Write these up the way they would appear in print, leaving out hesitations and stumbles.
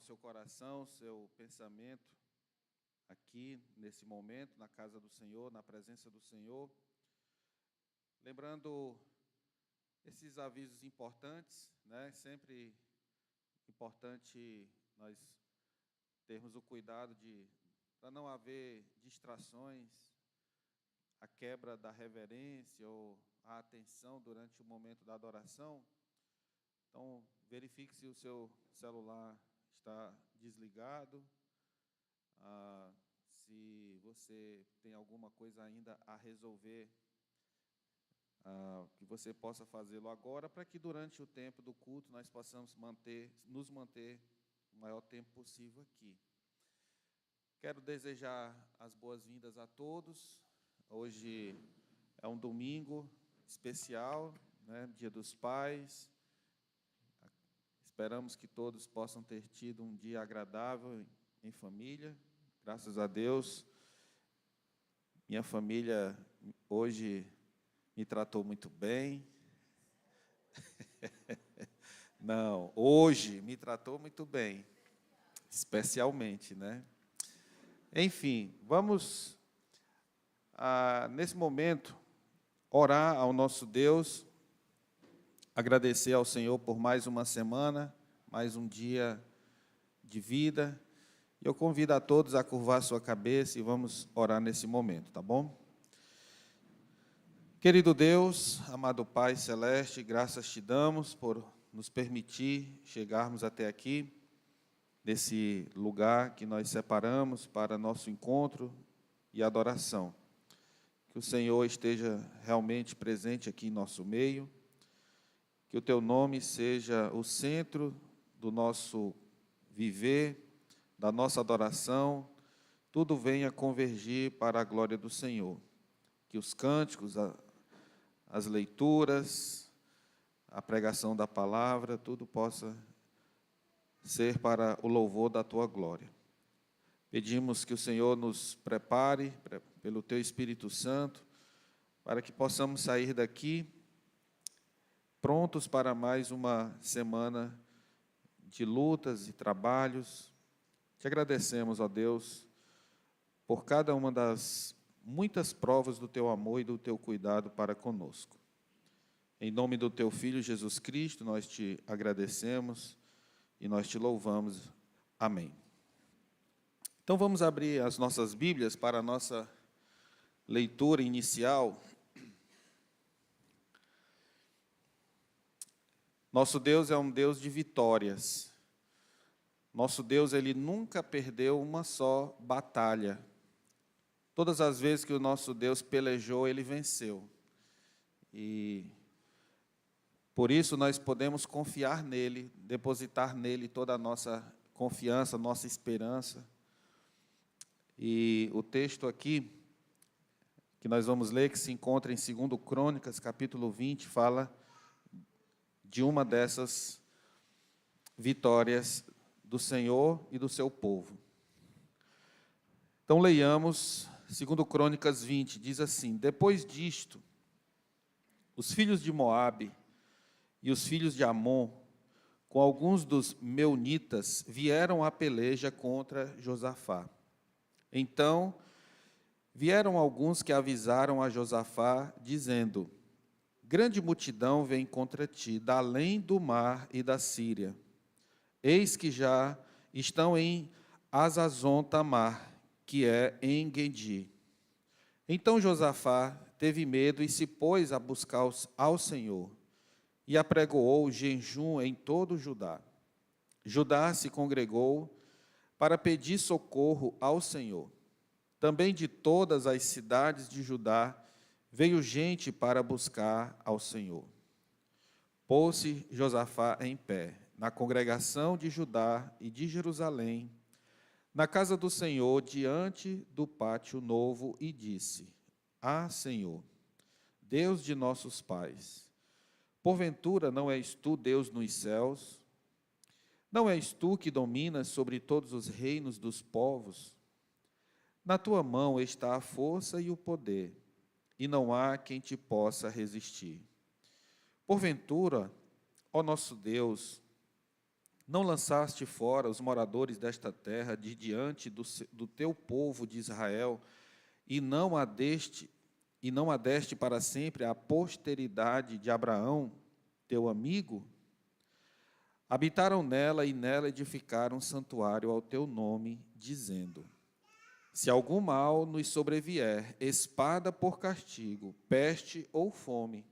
seu coração, seu pensamento aqui, nesse momento, na casa do Senhor, na presença do Senhor. Lembrando esses avisos importantes, né? Sempre importante nós termos o cuidado para não haver distrações, a quebra da reverência ou a atenção durante o momento da adoração. Então, verifique se o seu celular está desligado, se você tem alguma coisa ainda a resolver, que você possa fazê-lo agora, para que durante o tempo do culto nós possamos nos manter o maior tempo possível aqui. Quero desejar as boas-vindas a todos. Hoje é um domingo especial, né, Dia dos Pais. Esperamos que todos possam ter tido um dia agradável em família. Graças a Deus, minha família hoje me tratou muito bem. Não, hoje me tratou muito bem, especialmente, né? Enfim, vamos, nesse momento, orar ao nosso Deus, agradecer ao Senhor por mais uma semana, mais um dia de vida. Eu convido a todos a curvar sua cabeça e vamos orar nesse momento, tá bom? Querido Deus, amado Pai Celeste, graças te damos por nos permitir chegarmos até aqui, nesse lugar que nós separamos para nosso encontro e adoração. Que o Senhor esteja realmente presente aqui em nosso meio, que o Teu nome seja o centro do nosso viver, da nossa adoração, tudo venha convergir para a glória do Senhor. Que os cânticos, as leituras, a pregação da palavra, tudo possa ser para o louvor da Tua glória. Pedimos que o Senhor nos prepare pelo Teu Espírito Santo, para que possamos sair daqui prontos para mais uma semana de lutas e trabalhos. Te agradecemos, ó Deus, por cada uma das muitas provas do Teu amor e do Teu cuidado para conosco. Em nome do Teu Filho Jesus Cristo, nós Te agradecemos e nós Te louvamos. Amém. Então vamos abrir as nossas Bíblias para a nossa leitura inicial. Nosso Deus é um Deus de vitórias. Nosso Deus, Ele nunca perdeu uma só batalha. Todas as vezes que o nosso Deus pelejou, Ele venceu. E por isso nós podemos confiar nele, depositar nele toda a nossa confiança, nossa esperança. E o texto aqui, que nós vamos ler, que se encontra em 2 Crônicas, capítulo 20, fala de uma dessas vitórias do Senhor e do seu povo. Então, leiamos 2 Crônicas 20, diz assim: Depois disto, os filhos de Moabe e os filhos de Amon, com alguns dos meunitas, vieram à peleja contra Josafá. Então, vieram alguns que avisaram a Josafá, dizendo: Grande multidão vem contra ti, da além do mar e da Síria. Eis que já estão em Hazazon Tamar, que é em Engedi. Então Josafá teve medo e se pôs a buscar ao Senhor, e apregoou jejum em todo Judá. Judá se congregou para pedir socorro ao Senhor. Também de todas as cidades de Judá veio gente para buscar ao Senhor. Pôs-se Josafá em pé, na congregação de Judá e de Jerusalém, na casa do Senhor, diante do pátio novo, e disse: Senhor, Deus de nossos pais, porventura não és tu Deus nos céus? Não és tu que dominas sobre todos os reinos dos povos? Na tua mão está a força e o poder, e não há quem te possa resistir. Porventura, ó nosso Deus, Não lançaste fora os moradores desta terra de diante do teu povo de Israel, e não a deste para sempre à posteridade de Abraão, teu amigo? Habitaram nela e nela edificaram um santuário ao teu nome, dizendo: se algum mal nos sobrevier, espada por castigo, peste ou fome,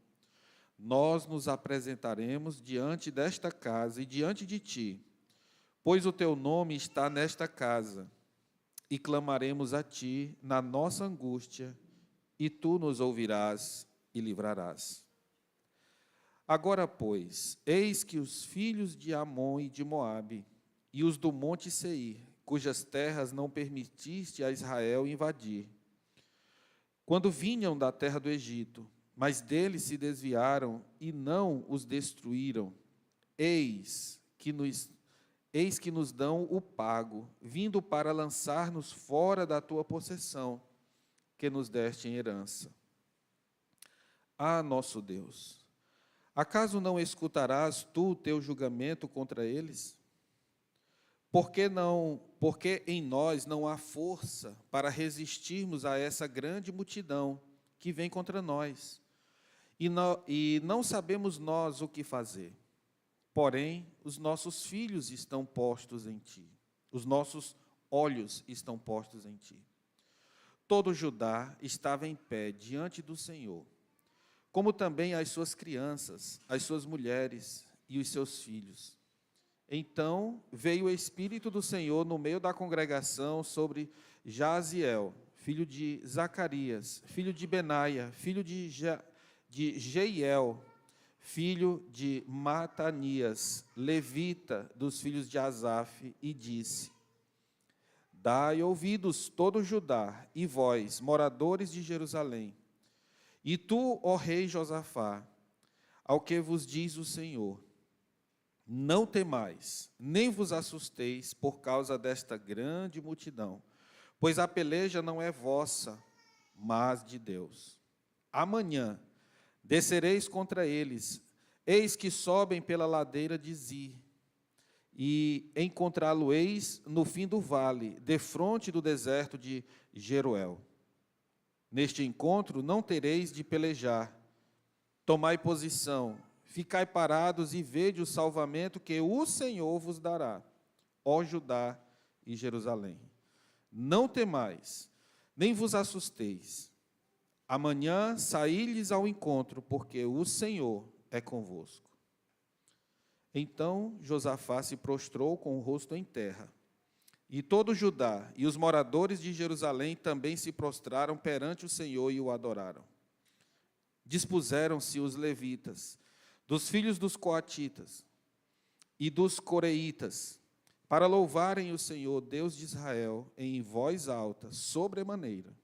nós nos apresentaremos diante desta casa e diante de ti, pois o teu nome está nesta casa, e clamaremos a ti na nossa angústia, e tu nos ouvirás e livrarás. Agora, pois, eis que os filhos de Amon e de Moabe, e os do monte Seir, cujas terras não permitiste a Israel invadir, quando vinham da terra do Egito, mas deles se desviaram e não os destruíram, eis que nos dão o pago, vindo para lançar-nos fora da tua possessão, que nos deste em herança. Ah, nosso Deus, acaso não escutarás tu o teu julgamento contra eles? Porque em nós não há força para resistirmos a essa grande multidão que vem contra nós, e não sabemos nós o que fazer. Porém, os nossos filhos estão postos em ti, os nossos olhos estão postos em ti. Todo Judá estava em pé diante do Senhor, como também as suas crianças, as suas mulheres e os seus filhos. Então veio o Espírito do Senhor no meio da congregação sobre Jaziel, filho de Zacarias, filho de Benaia, filho de Jeiel, filho de Matanias, levita dos filhos de Asaf, e disse: dai ouvidos todo Judá, e vós, moradores de Jerusalém, e tu, ó rei Josafá, ao que vos diz o Senhor: não temais, nem vos assusteis por causa desta grande multidão, pois a peleja não é vossa, mas de Deus. Amanhã descereis contra eles, eis que sobem pela ladeira de Zir, e encontrá-lo-eis no fim do vale, defronte do deserto de Jeruel. Neste encontro não tereis de pelejar. Tomai posição, ficai parados e vede o salvamento que o Senhor vos dará, ó Judá e Jerusalém. Não temais, nem vos assusteis. Amanhã saí-lhes ao encontro, porque o Senhor é convosco. Então Josafá se prostrou com o rosto em terra. E todo Judá e os moradores de Jerusalém também se prostraram perante o Senhor e o adoraram. Dispuseram-se os levitas, dos filhos dos coatitas e dos coreitas, para louvarem o Senhor, Deus de Israel, em voz alta, sobremaneira.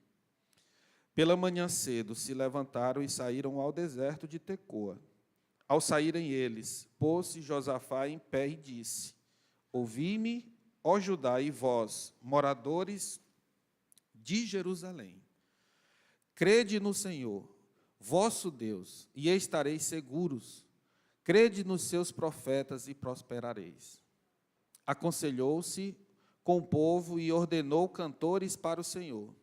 Pela manhã cedo se levantaram e saíram ao deserto de Tecoa. Ao saírem eles, pôs-se Josafá em pé e disse: ouvi-me, ó Judá, e vós, moradores de Jerusalém. Crede no Senhor, vosso Deus, e estareis seguros. Crede nos seus profetas e prosperareis. Aconselhou-se com o povo e ordenou cantores para o Senhor,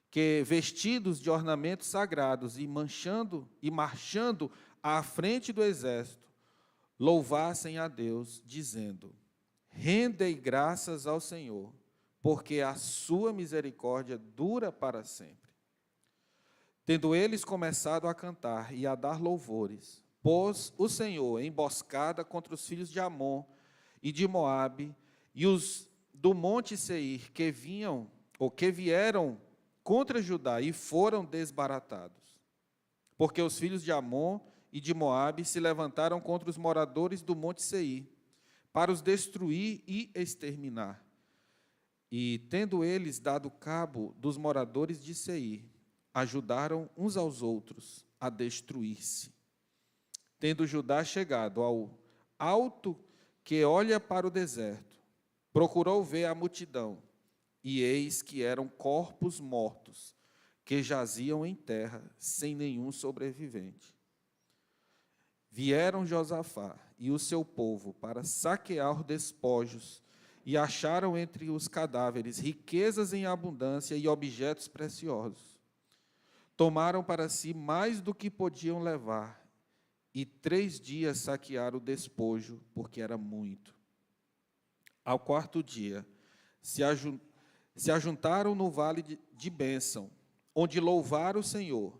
que, vestidos de ornamentos sagrados e marchando à frente do exército, louvassem a Deus, dizendo: rendei graças ao Senhor, porque a sua misericórdia dura para sempre. Tendo eles começado a cantar e a dar louvores, pôs o Senhor emboscada contra os filhos de Amon e de Moabe, e os do monte Seir, que vieram contra Judá e foram desbaratados. Porque os filhos de Amon e de Moabe se levantaram contra os moradores do monte Seir, para os destruir e exterminar. E, tendo eles dado cabo dos moradores de Seir, ajudaram uns aos outros a destruir-se. Tendo Judá chegado ao alto que olha para o deserto, procurou ver a multidão, e eis que eram corpos mortos, que jaziam em terra, sem nenhum sobrevivente. Vieram Josafá e o seu povo para saquear os despojos, e acharam entre os cadáveres riquezas em abundância e objetos preciosos. Tomaram para si mais do que podiam levar, e 3 dias saquearam o despojo, porque era muito. Ao 4º dia, se ajuntaram no vale de Bênção, onde louvaram o Senhor.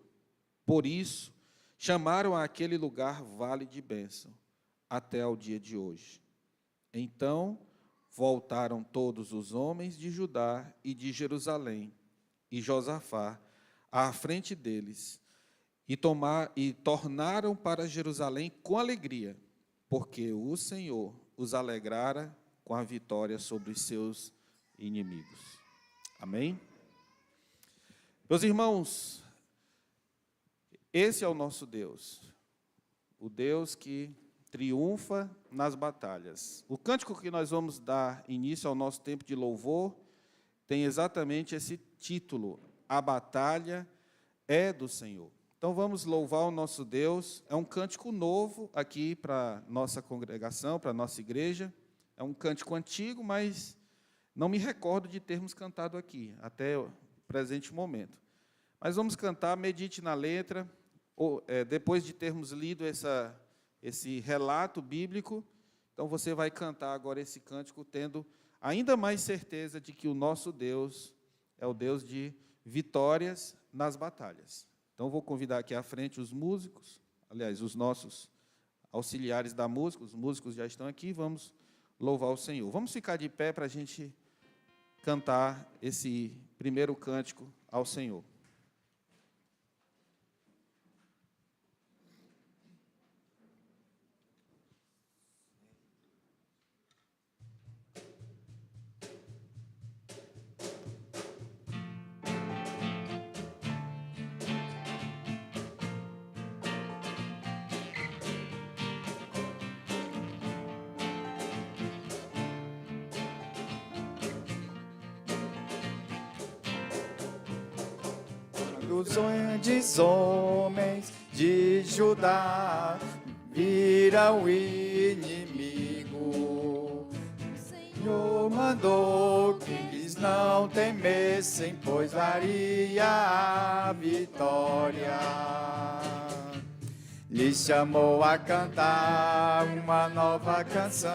Por isso, chamaram aquele lugar Vale de Bênção, até ao dia de hoje. Então, voltaram todos os homens de Judá e de Jerusalém, e Josafá, à frente deles, e tornaram para Jerusalém com alegria, porque o Senhor os alegrara com a vitória sobre os seus inimigos. Amém? Meus irmãos, esse é o nosso Deus, o Deus que triunfa nas batalhas. O cântico que nós vamos dar início ao nosso tempo de louvor tem exatamente esse título: A batalha é do Senhor. Então vamos louvar o nosso Deus. É um cântico novo aqui para nossa congregação, para nossa igreja. É um cântico antigo, mas não me recordo de termos cantado aqui, até o presente momento. Mas vamos cantar, medite na letra. Depois de termos lido esse relato bíblico, então você vai cantar agora esse cântico, tendo ainda mais certeza de que o nosso Deus é o Deus de vitórias nas batalhas. Então, vou convidar aqui à frente os músicos, aliás, os nossos auxiliares da música, os músicos já estão aqui, vamos louvar o Senhor. Vamos ficar de pé para a gente cantar esse primeiro cântico ao Senhor. Os grandes homens de Judá viram o inimigo. O Senhor mandou que eles não temessem, pois varia a vitória. Lhes chamou a cantar uma nova canção.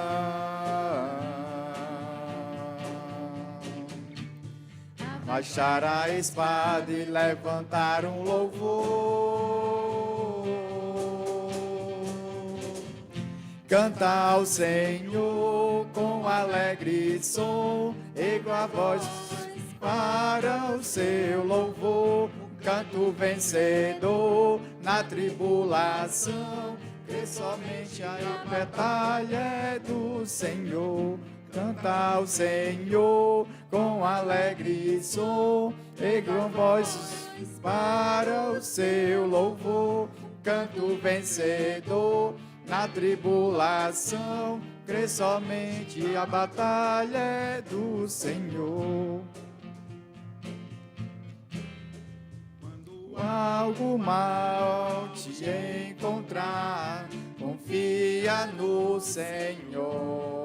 Baixar a espada e levantar um louvor. Cantar ao Senhor com alegre som, igual a voz para o seu louvor. Canto vencedor na tribulação, que somente a batalha é do Senhor. Canta ao Senhor com alegre som, igual vozes para o seu louvor. Canto vencedor na tribulação, crê somente a batalha é do Senhor. Quando algo mal te encontrar, confia no Senhor.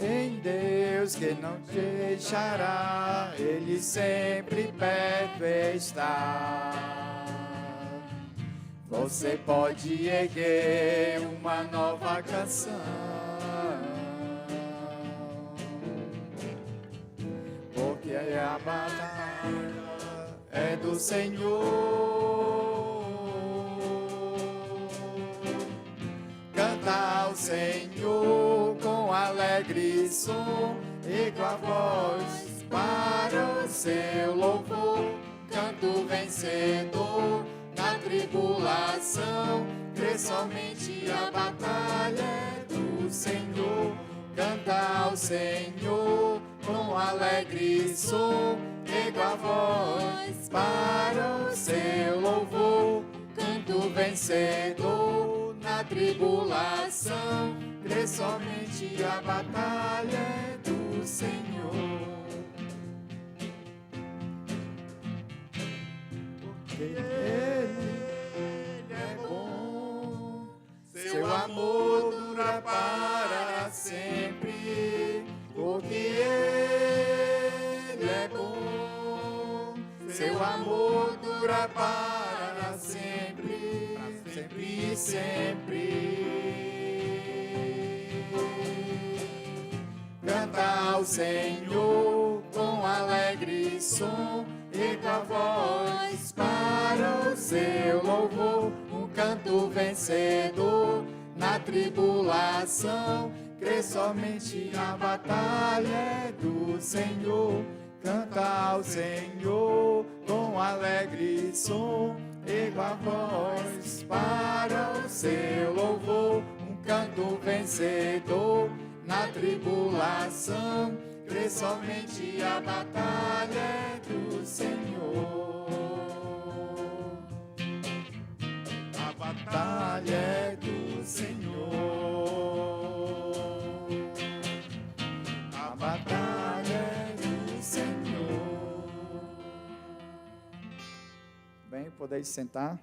Em Deus que não te deixará, Ele sempre perto está. Você pode erguer uma nova canção, porque a batalha é do Senhor. Canta ao Senhor com alegre som, igual a voz para o seu louvor. Canto vencedor na tribulação, crê somente a batalha é do Senhor. Canta ao Senhor com alegre som, igual a voz para o seu louvor. Canto vencedor na tribulação, crê somente a batalha é do Senhor. Porque Ele é bom, seu amor dura para sempre, porque Ele é bom. Seu amor dura para sempre, sempre e sempre. Canta ao Senhor com alegre som, erga a voz para o seu louvor, um canto vencedor na tribulação. Crê somente a batalha é do Senhor. Canta ao Senhor com alegre som, erga a voz para o seu louvor, um canto vencedor na tribulação. Crê somente a batalha é do Senhor. A batalha é do Senhor. A batalha é do Senhor. Bem, podeis sentar.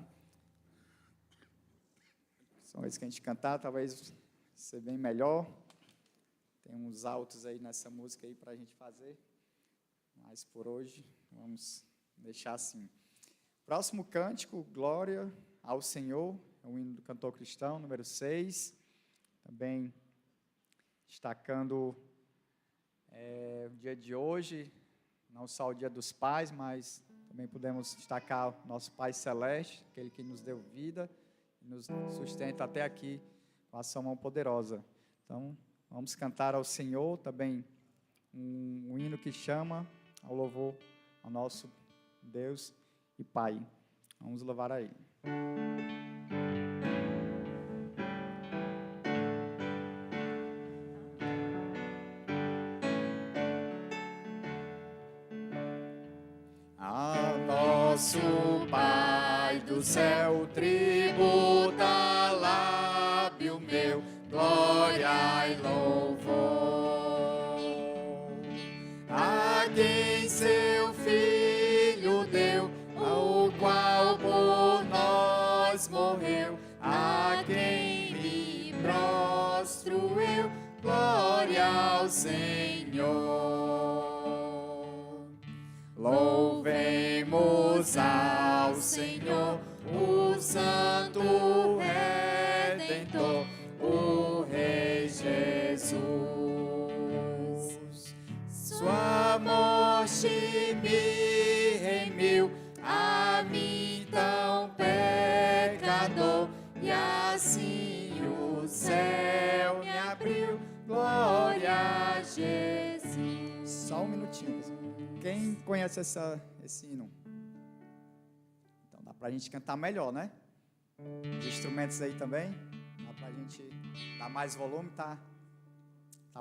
São vezes que a gente cantar, talvez ser bem melhor. Tem uns altos aí nessa música aí para a gente fazer, mas por hoje vamos deixar assim. Próximo cântico, Glória ao Senhor, é o hino do cantor cristão, número 6, também destacando o dia de hoje, não só o dia dos pais, mas também podemos destacar o nosso Pai Celeste, aquele que nos deu vida e nos sustenta até aqui com a sua mão poderosa. Então, vamos cantar ao Senhor também um hino que chama ao louvor ao nosso Deus e Pai. Vamos louvar a Ele. A nosso Pai do céu tributa lábio meu, glória e louvor, a quem seu Filho deu, ao qual por nós morreu, a quem me prostro eu, glória ao Senhor. Louvemos ao Senhor, o Santo Redentor, o Rei Jesus. Sua morte me remiu, a mim tão pecador, e assim o céu me abriu, glória a Jesus. Só um minutinho, pessoal. Quem conhece esse hino? Então dá pra gente cantar melhor, né? Os instrumentos aí também. Dá pra gente dar mais volume, tá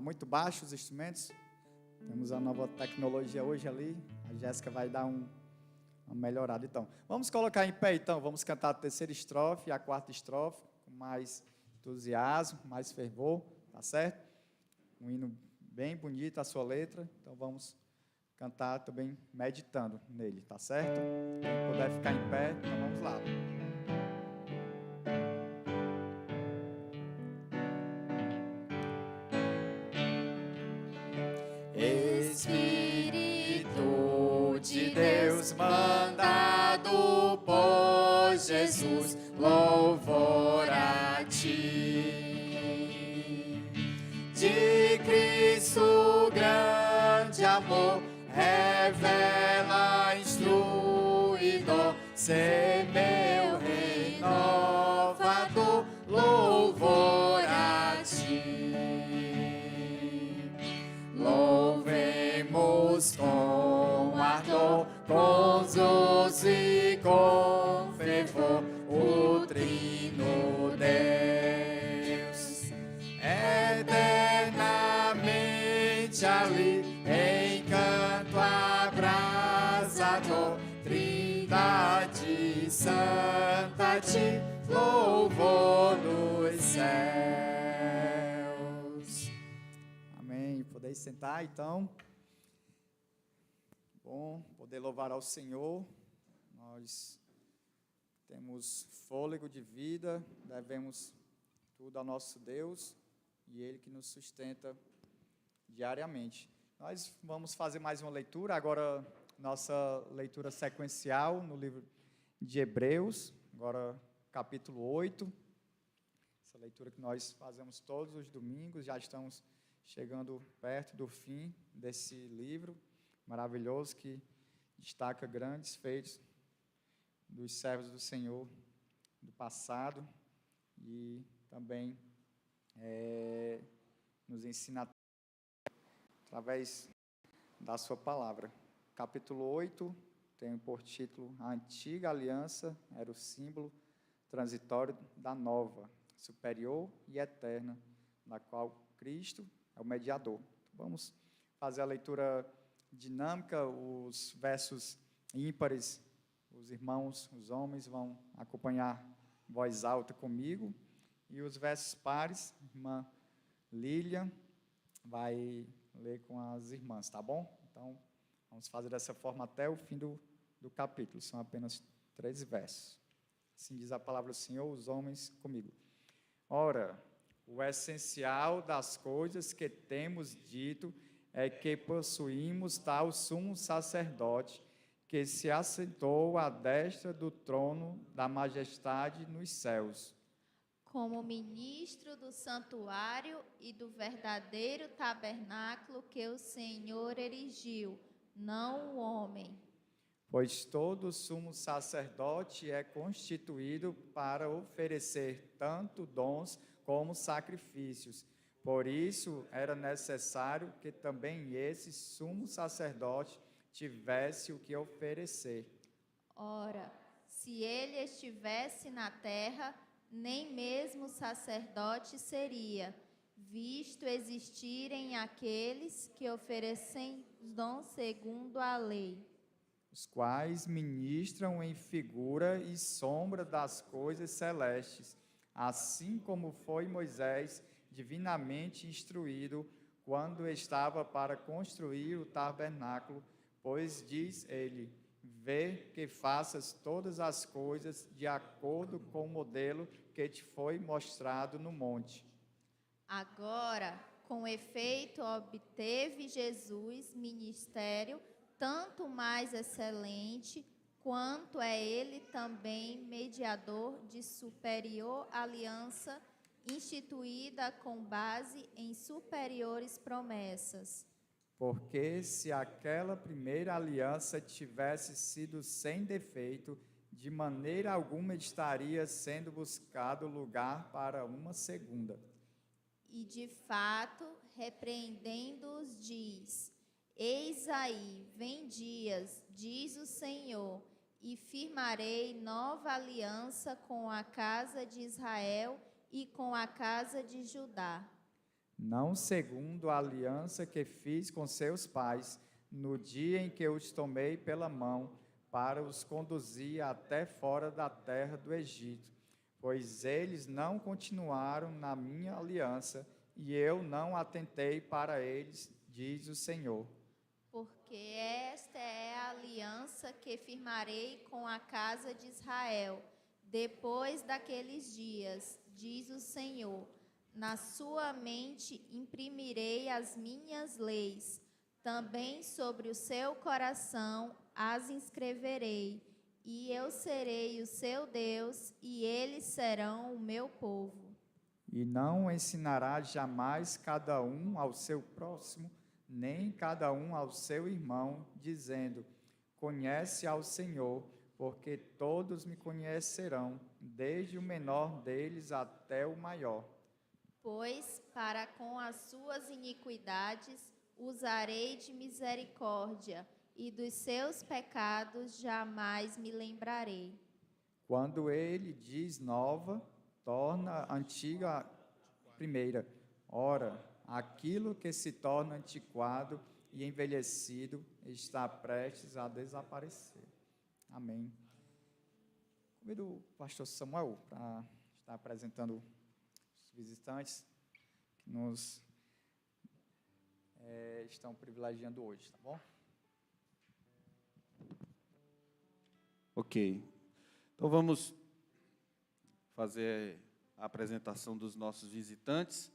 muito baixo os instrumentos. Temos a nova tecnologia hoje ali. A Jéssica vai dar uma melhorada. Então, vamos colocar em pé, então. Vamos cantar a terceira estrofe e a quarta estrofe com mais entusiasmo, mais fervor, tá certo? Um hino bem bonito, a sua letra. Então, vamos cantar também meditando nele, tá certo? Quem puder ficar em pé, então vamos lá. Espírito de Deus, mandado por Jesus, louvor a ti. De Cristo grande amor, revela, instruidor, ser meu renovador, louvor a ti. Louvemos com ardor, com gozo e com fervor, o Trino Deus, eternamente ali, em canto abrasador, Trindade Santa a ti, louvor dos céus. Amém. Podeis sentar, então. Bom poder louvar ao Senhor. Nós temos fôlego de vida, devemos tudo ao nosso Deus e Ele que nos sustenta diariamente. Nós vamos fazer mais uma leitura, agora nossa leitura sequencial no livro de Hebreus, agora capítulo 8, essa leitura que nós fazemos todos os domingos, já estamos chegando perto do fim desse livro maravilhoso que destaca grandes feitos dos servos do Senhor do passado e também nos ensina através da sua palavra. Capítulo 8 tem por título A Antiga Aliança era o símbolo transitório da nova, superior e eterna, na qual Cristo é o mediador. Vamos fazer a leitura dinâmica, os versos ímpares, os irmãos, os homens vão acompanhar em voz alta comigo, e os versos pares, a irmã Lília vai ler com as irmãs, tá bom? Então, vamos fazer dessa forma até o fim do capítulo, são apenas 13 versos. Assim diz a palavra do Senhor, os homens comigo. Ora, o essencial das coisas que temos dito é que possuímos tal sumo sacerdote que se assentou à destra do trono da majestade nos céus. Como ministro do santuário e do verdadeiro tabernáculo que o Senhor erigiu, não o homem. Pois todo sumo sacerdote é constituído para oferecer tanto dons como sacrifícios. Por isso era necessário que também esse sumo sacerdote tivesse o que oferecer. Ora, se ele estivesse na terra, nem mesmo sacerdote seria, visto existirem aqueles que oferecem dons segundo a lei, os quais ministram em figura e sombra das coisas celestes, assim como foi Moisés divinamente instruído quando estava para construir o tabernáculo, pois diz ele: vê que faças todas as coisas de acordo com o modelo que te foi mostrado no monte. Agora, com efeito, obteve Jesus ministério tanto mais excelente, quanto é ele também mediador de superior aliança, instituída com base em superiores promessas. Porque se aquela primeira aliança tivesse sido sem defeito, de maneira alguma estaria sendo buscado lugar para uma segunda. E de fato, repreendendo-os, diz: eis aí, vem dias, diz o Senhor, e firmarei nova aliança com a casa de Israel e com a casa de Judá. Não segundo a aliança que fiz com seus pais, no dia em que os tomei pela mão, para os conduzir até fora da terra do Egito, pois eles não continuaram na minha aliança, e eu não atentei para eles, diz o Senhor. Porque esta é a aliança que firmarei com a casa de Israel, depois daqueles dias, diz o Senhor. Na sua mente imprimirei as minhas leis, também sobre o seu coração as inscreverei, e eu serei o seu Deus, e eles serão o meu povo. E não ensinará jamais cada um ao seu próximo, nem cada um ao seu irmão, dizendo: conhece ao Senhor, porque todos me conhecerão, desde o menor deles até o maior. Pois para com as suas iniquidades usarei de misericórdia, e dos seus pecados jamais me lembrarei. Quando ele diz nova, torna antiga primeira. Ora, aquilo que se torna antiquado e envelhecido está prestes a desaparecer. Amém. Convido o pastor Samuel para estar apresentando os visitantes que nos estão privilegiando hoje, tá bom? Ok. Então vamos fazer a apresentação dos nossos visitantes.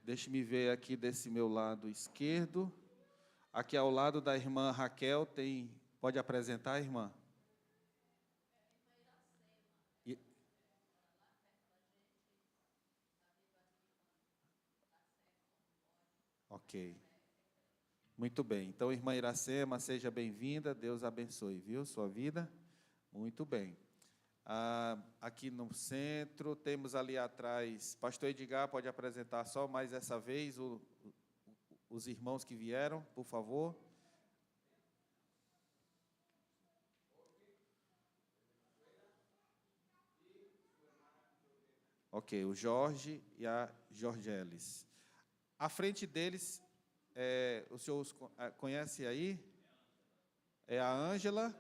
Deixe-me ver aqui desse meu lado esquerdo. Aqui ao lado da irmã Raquel tem... Pode apresentar, irmã? Ok. Muito bem. Então, irmã Iracema, seja bem-vinda. Deus abençoe, viu, sua vida. Muito bem. Aqui no centro, temos ali atrás, pastor Edgar, pode apresentar só mais essa vez os irmãos que vieram, por favor. Ok, o Jorge e a Jorgeles. À frente deles, o senhor os conhece aí? É a Ângela.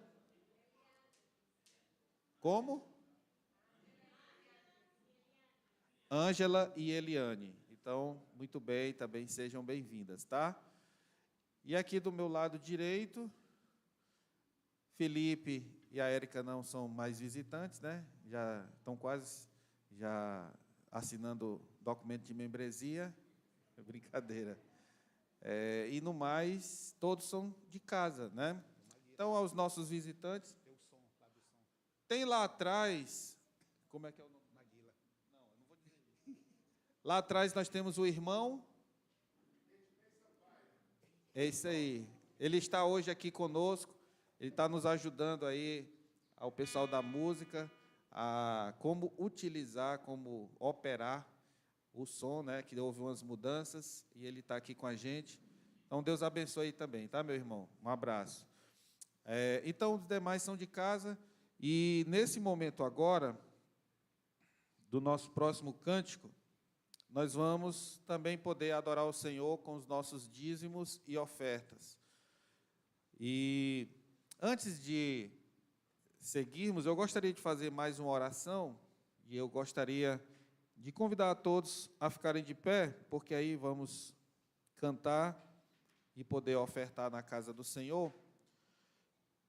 Como? Ângela e Eliane. Então, muito bem, também sejam bem-vindas, tá? E aqui do meu lado direito, Felipe e a Érica não são mais visitantes, né? Já estão quase assinando documento de membresia. Brincadeira. E no mais, todos são de casa, né? Então, aos nossos visitantes, tem lá atrás, como é que é o nome? Maguila. Não, eu não vou dizer. Lá atrás nós temos o irmão. É isso aí. Ele está hoje aqui conosco, ele está nos ajudando aí, ao pessoal da música, a como utilizar, como operar o som, né, que houve umas mudanças, e ele está aqui com a gente. Então, Deus abençoe também, tá, meu irmão? Um abraço. Então, os demais são de casa, e nesse momento agora, do nosso próximo cântico, nós vamos também poder adorar o Senhor com os nossos dízimos e ofertas. E antes de seguirmos, eu gostaria de fazer mais uma oração, e eu gostaria de convidar a todos a ficarem de pé, porque aí vamos cantar e poder ofertar na casa do Senhor.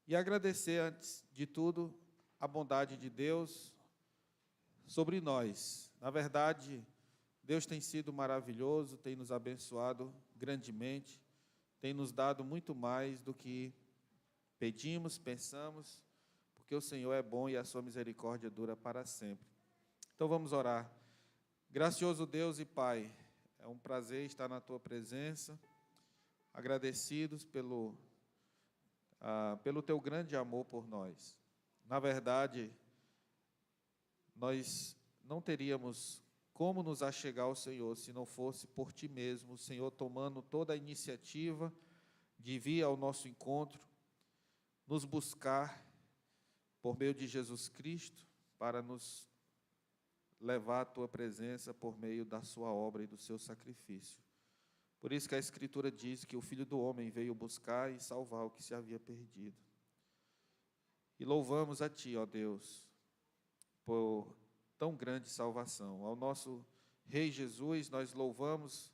E agradecer, antes de tudo, a bondade de Deus sobre nós. Na verdade, Deus tem sido maravilhoso, tem nos abençoado grandemente, tem nos dado muito mais do que pedimos, pensamos, porque o Senhor é bom e a sua misericórdia dura para sempre. Então vamos orar. Gracioso Deus e Pai, é um prazer estar na tua presença, agradecidos pelo teu grande amor por nós. Na verdade, nós não teríamos como nos achegar ao Senhor se não fosse por Ti mesmo, o Senhor tomando toda a iniciativa de vir ao nosso encontro, nos buscar por meio de Jesus Cristo, para nos levar à Tua presença por meio da Sua obra e do Seu sacrifício. Por isso que a Escritura diz que o Filho do Homem veio buscar e salvar o que se havia perdido. E louvamos a Ti, ó Deus, por tão grande salvação. Ao nosso Rei Jesus, nós louvamos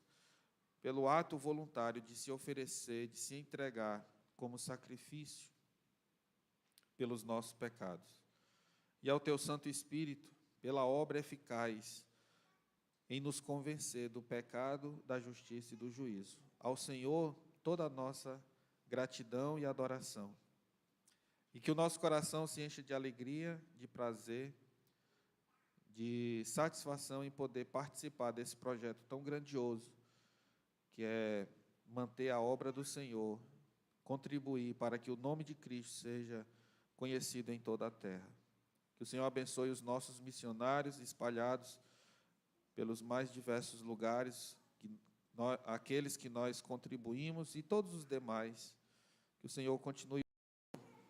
pelo ato voluntário de se oferecer, de se entregar como sacrifício pelos nossos pecados. E ao Teu Santo Espírito, pela obra eficaz em nos convencer do pecado, da justiça e do juízo. Ao Senhor, toda a nossa gratidão e adoração. E que o nosso coração se encha de alegria, de prazer, de satisfação em poder participar desse projeto tão grandioso, que é manter a obra do Senhor, contribuir para que o nome de Cristo seja conhecido em toda a terra. Que o Senhor abençoe os nossos missionários espalhados pelos mais diversos lugares, aqueles que nós contribuímos e todos os demais. Que o Senhor continue,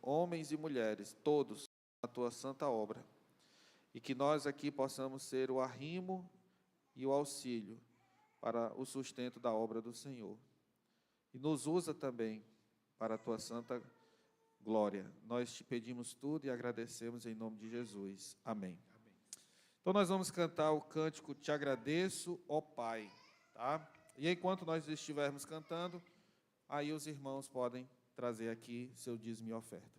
homens e mulheres, todos, na Tua santa obra. E que nós aqui possamos ser o arrimo e o auxílio para o sustento da obra do Senhor. E nos usa também para a Tua santa glória. Nós Te pedimos tudo e agradecemos em nome de Jesus. Amém. Então nós vamos cantar o cântico Te Agradeço, ó Pai, tá? E enquanto nós estivermos cantando, aí os irmãos podem trazer aqui seu dízimo e oferta.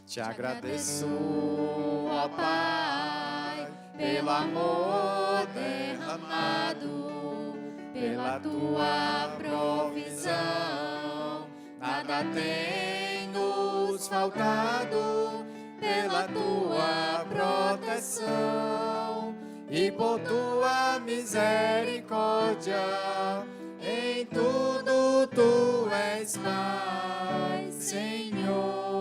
Te agradeço, ó Pai, pelo amor derramado, pela tua provisão. Nada tem nos faltado, pela tua proteção e por tua misericórdia. Em tudo tu és Pai, Senhor.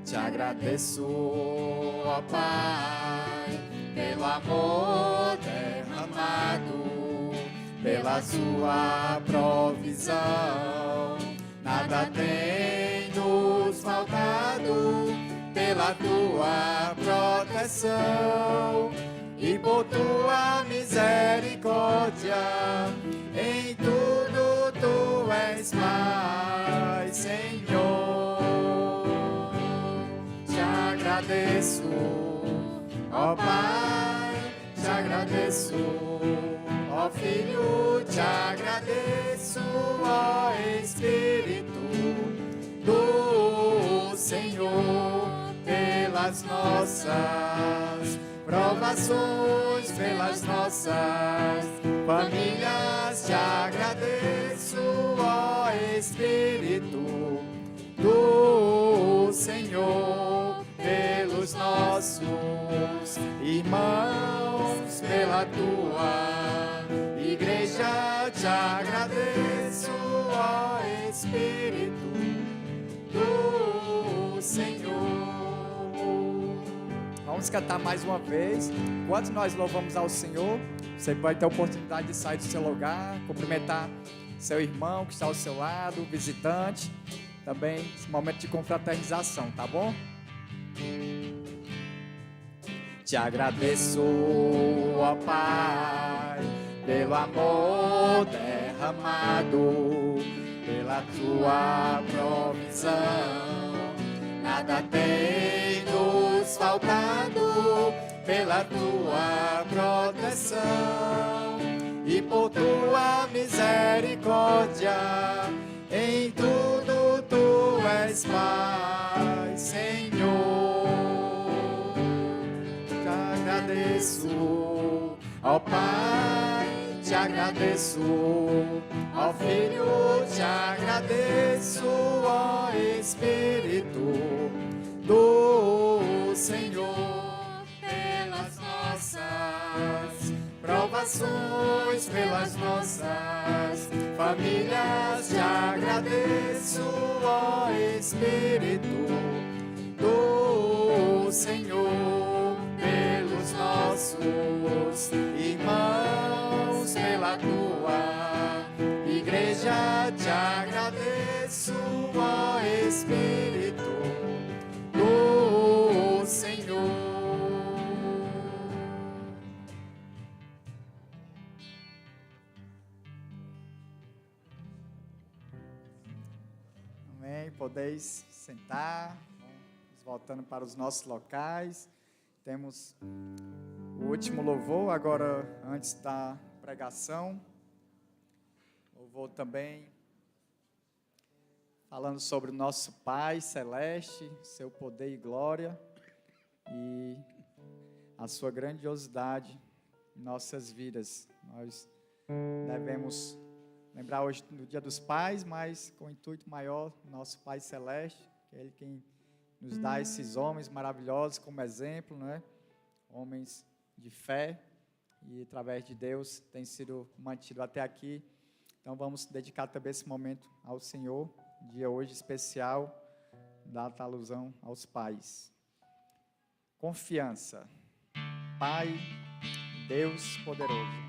Te agradeço, ó Pai, pelo amor derramado, pela sua provisão. Nada tem nos faltado, pela tua proteção e por tua misericórdia. Em tudo tu és Pai, Senhor. Te agradeço, ó Pai, te agradeço, ó Filho, te agradeço, ó Espírito do Senhor, pelas nossas provações, pelas nossas famílias. Te agradeço, ó Espírito do Senhor, pelos nossos irmãos, pela tua igreja. Te agradeço, ó Espírito do Senhor. Vamos cantar mais uma vez. Enquanto nós louvamos ao Senhor, você vai ter a oportunidade de sair do seu lugar, cumprimentar seu irmão que está ao seu lado, o visitante. Também esse momento de confraternização, tá bom? Te agradeço, ó Pai, pelo amor derramado, pela tua provisão. Nada tem nos faltado, pela tua proteção e por tua misericórdia. Em tudo tu és Pai, Senhor. Te agradeço, ó Pai, te agradeço, ó Filho, te agradeço, ó Espírito do Senhor, pelas nossas provações, pelas nossas famílias. Te agradeço, ó Espírito do Senhor, pelos nossos irmãos, pela tua igreja. Te agradeço, ó Espírito do Senhor. Amém. Podeis sentar. Vamos voltando para os nossos locais. Temos o último louvor agora antes da pregação. Louvor também falando sobre o nosso Pai Celeste, seu poder e glória e a sua grandiosidade em nossas vidas. Nós devemos lembrar hoje do Dia dos Pais, mas com o intuito maior, nosso Pai Celeste, que é Ele quem nos dá esses homens maravilhosos como exemplo, né? Homens de fé, e através de Deus tem sido mantido até aqui. Então vamos dedicar também esse momento ao Senhor, dia hoje especial, data alusão aos pais. Confiança. Pai, Deus poderoso.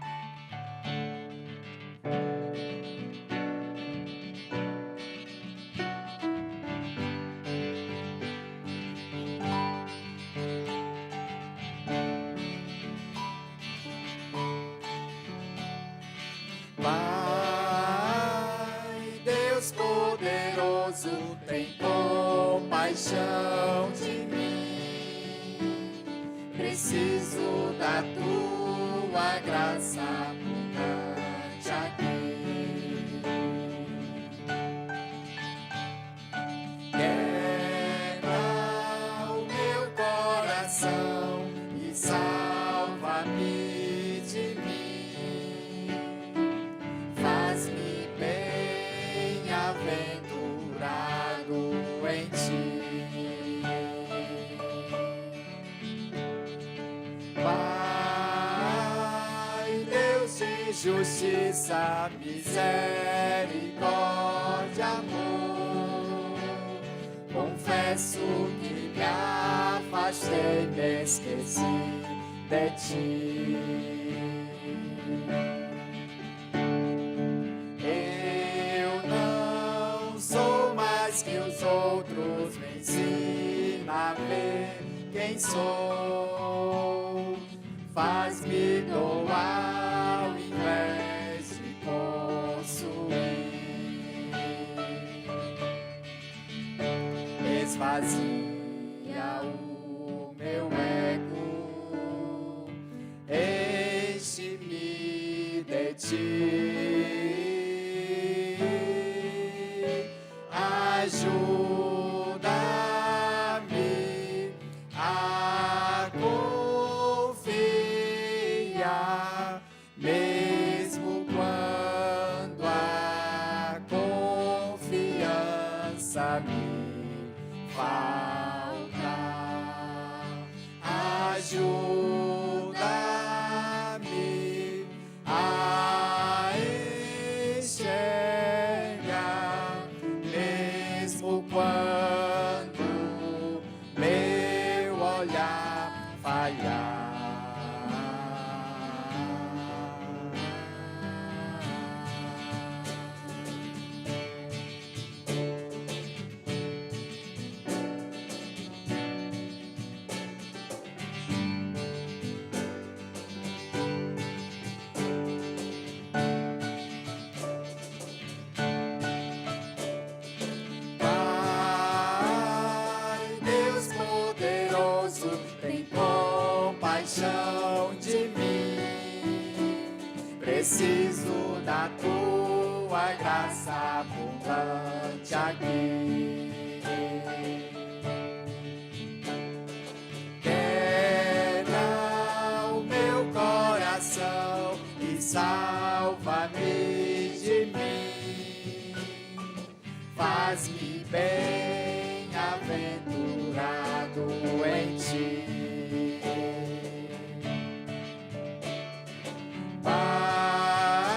Pai, Deus poderoso, tem compaixão de mim. Preciso da tua graça abundante aqui. justiça, misericórdia, amor. Confesso que me afastei, me esqueci de ti. Eu não sou mais que os outros, me ensina a ver quem sou. Faz-me doar ao invés de possuir. Esvazia o meu ego, enche-me de ti. Ajuda-me a confiar, mesmo quando a confiança me falta. Ajuda-me a enxergar, mesmo quando meu olhar falhar. Pai, Deus poderoso, tem compaixão de mim. Preciso da tua graça abundante aqui. Quebra o meu coração e salva-me de mim. Faz-me bem-aventurado em ti. Pai,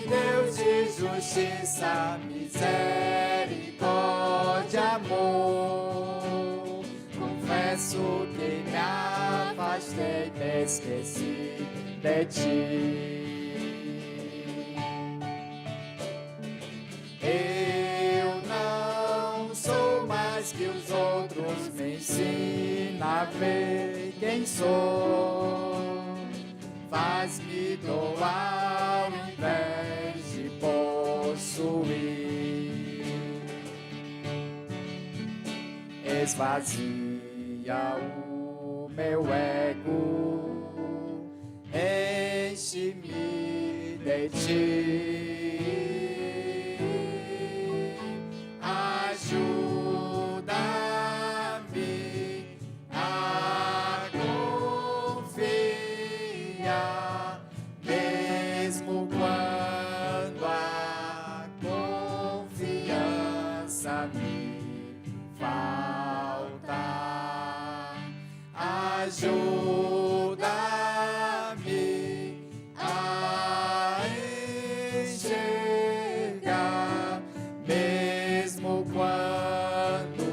Deus de justiça, misericórdia, amor. Confesso que me afastei, me esqueci de ti. Eu não sou mais que os outros, me ensina a ver quem sou. Faz-me doar ao invés de possuir. Esvazia o meu ego, enche-me de ti. Ajuda-me a confiar, mesmo quando a confiança me falta. Ajuda-me a enxergar, mesmo quando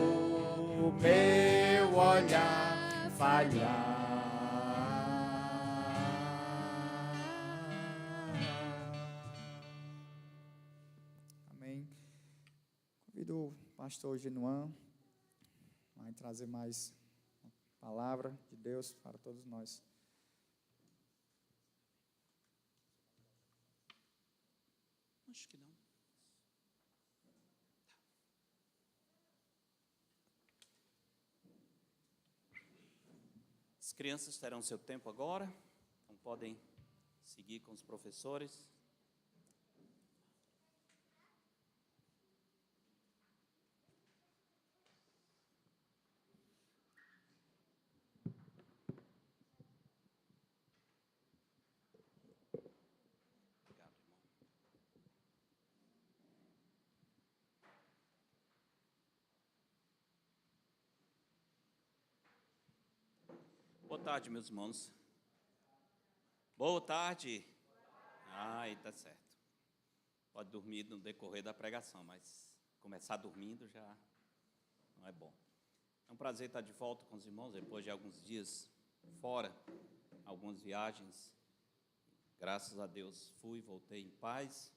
o meu olhar falhar. Amém. Convido o pastor Genuan a trazer mais uma palavra de Deus para todos nós. Acho que não. As crianças terão seu tempo agora, então podem seguir com os professores. Obrigado, irmão. Boa tarde, meus irmãos. Boa tarde. Ai, tá certo. Pode dormir no decorrer da pregação, mas começar dormindo já não é bom. É um prazer estar de volta com os irmãos, depois de alguns dias fora, algumas viagens. Graças a Deus fui, voltei em paz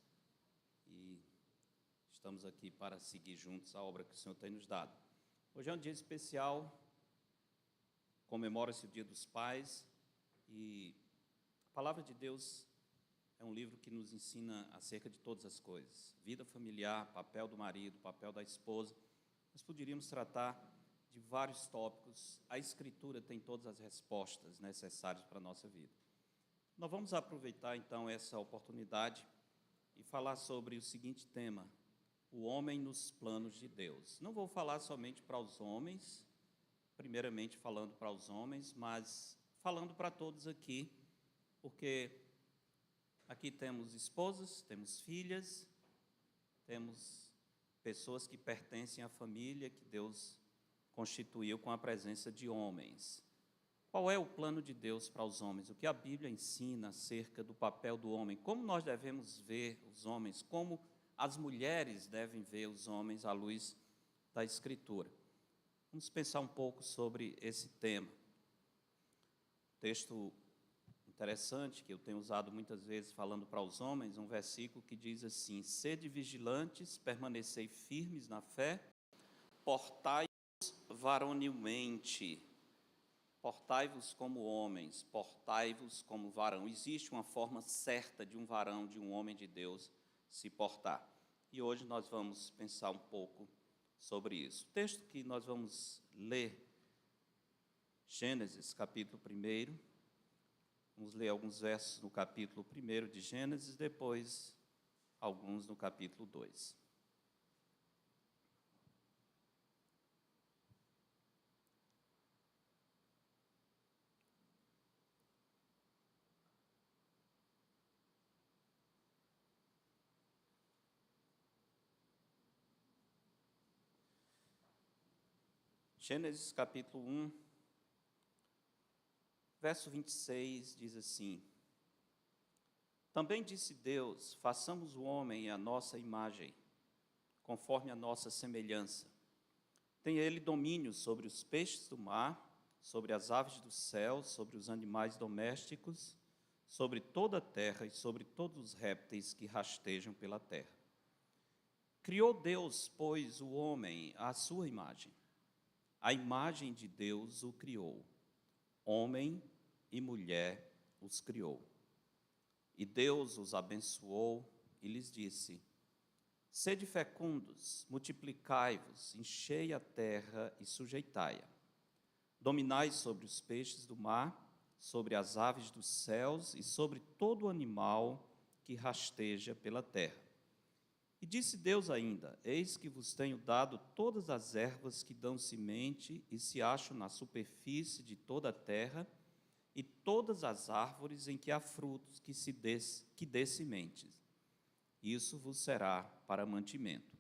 e estamos aqui para seguir juntos a obra que o Senhor tem nos dado. Hoje é um dia especial, comemora-se o Dia dos Pais e a Palavra de Deus é um livro que nos ensina acerca de todas as coisas. Vida familiar, papel do marido, papel da esposa. Nós poderíamos tratar de vários tópicos. A Escritura tem todas as respostas necessárias para a nossa vida. Nós vamos aproveitar, então, essa oportunidade e falar sobre o seguinte tema: o homem nos planos de Deus. Não vou falar somente para os homens, primeiramente falando para os homens, mas falando para todos aqui, porque aqui temos esposas, temos filhas, temos pessoas que pertencem à família que Deus constituiu com a presença de homens. Qual é o plano de Deus para os homens? O que a Bíblia ensina acerca do papel do homem? Como nós devemos ver os homens? Como as mulheres devem ver os homens à luz da Escritura? Vamos pensar um pouco sobre esse tema. Texto interessante, que eu tenho usado muitas vezes falando para os homens, um versículo que diz assim: sede vigilantes, permanecei firmes na fé, portai-vos varonilmente, portai-vos como homens, portai-vos como varão. Existe uma forma certa de um varão, de um homem de Deus se portar. E hoje nós vamos pensar um pouco sobre isso. O texto que nós vamos ler, Gênesis, capítulo 1, vamos ler alguns versos no capítulo 1 de Gênesis, depois alguns no capítulo 2. Gênesis capítulo 1, verso 26 diz assim: também disse Deus, façamos o homem à nossa imagem, conforme a nossa semelhança. Tenha ele domínio sobre os peixes do mar, sobre as aves do céu, sobre os animais domésticos, sobre toda a terra e sobre todos os répteis que rastejam pela terra. Criou Deus, pois, o homem à sua imagem. A imagem de Deus o criou. Homem e mulher os criou. E Deus os abençoou e lhes disse: sede fecundos, multiplicai-vos, enchei a terra e sujeitai-a. Dominai sobre os peixes do mar, sobre as aves dos céus e sobre todo animal que rasteja pela terra. E disse Deus ainda: eis que vos tenho dado todas as ervas que dão semente e se acham na superfície de toda a terra, e todas as árvores em que há frutos que dê sementes. Isso vos será para mantimento.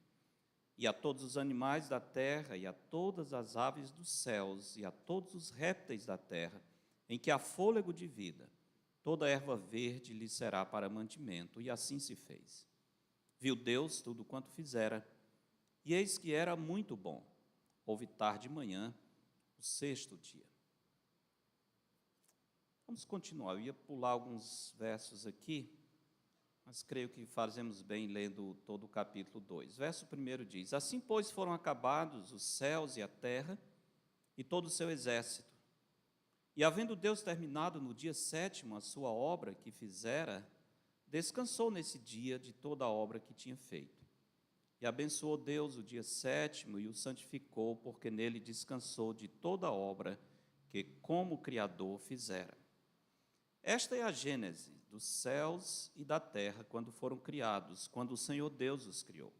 E a todos os animais da terra, e a todas as aves dos céus, e a todos os répteis da terra, em que há fôlego de vida, toda erva verde lhe será para mantimento. E assim se fez. Viu Deus tudo quanto fizera, e eis que era muito bom. Houve tarde e manhã, o sexto dia. Vamos continuar. Eu ia pular alguns versos aqui, mas creio que fazemos bem lendo todo o capítulo 2. Verso 1 diz: assim, pois, foram acabados os céus e a terra, e todo o seu exército. E havendo Deus terminado no dia 7º a sua obra que fizera, descansou nesse dia de toda a obra que tinha feito. E abençoou Deus o dia 7º e o santificou, porque nele descansou de toda a obra que, como Criador, fizera. Esta é a gênese dos céus e da terra, quando foram criados, quando o Senhor Deus os criou.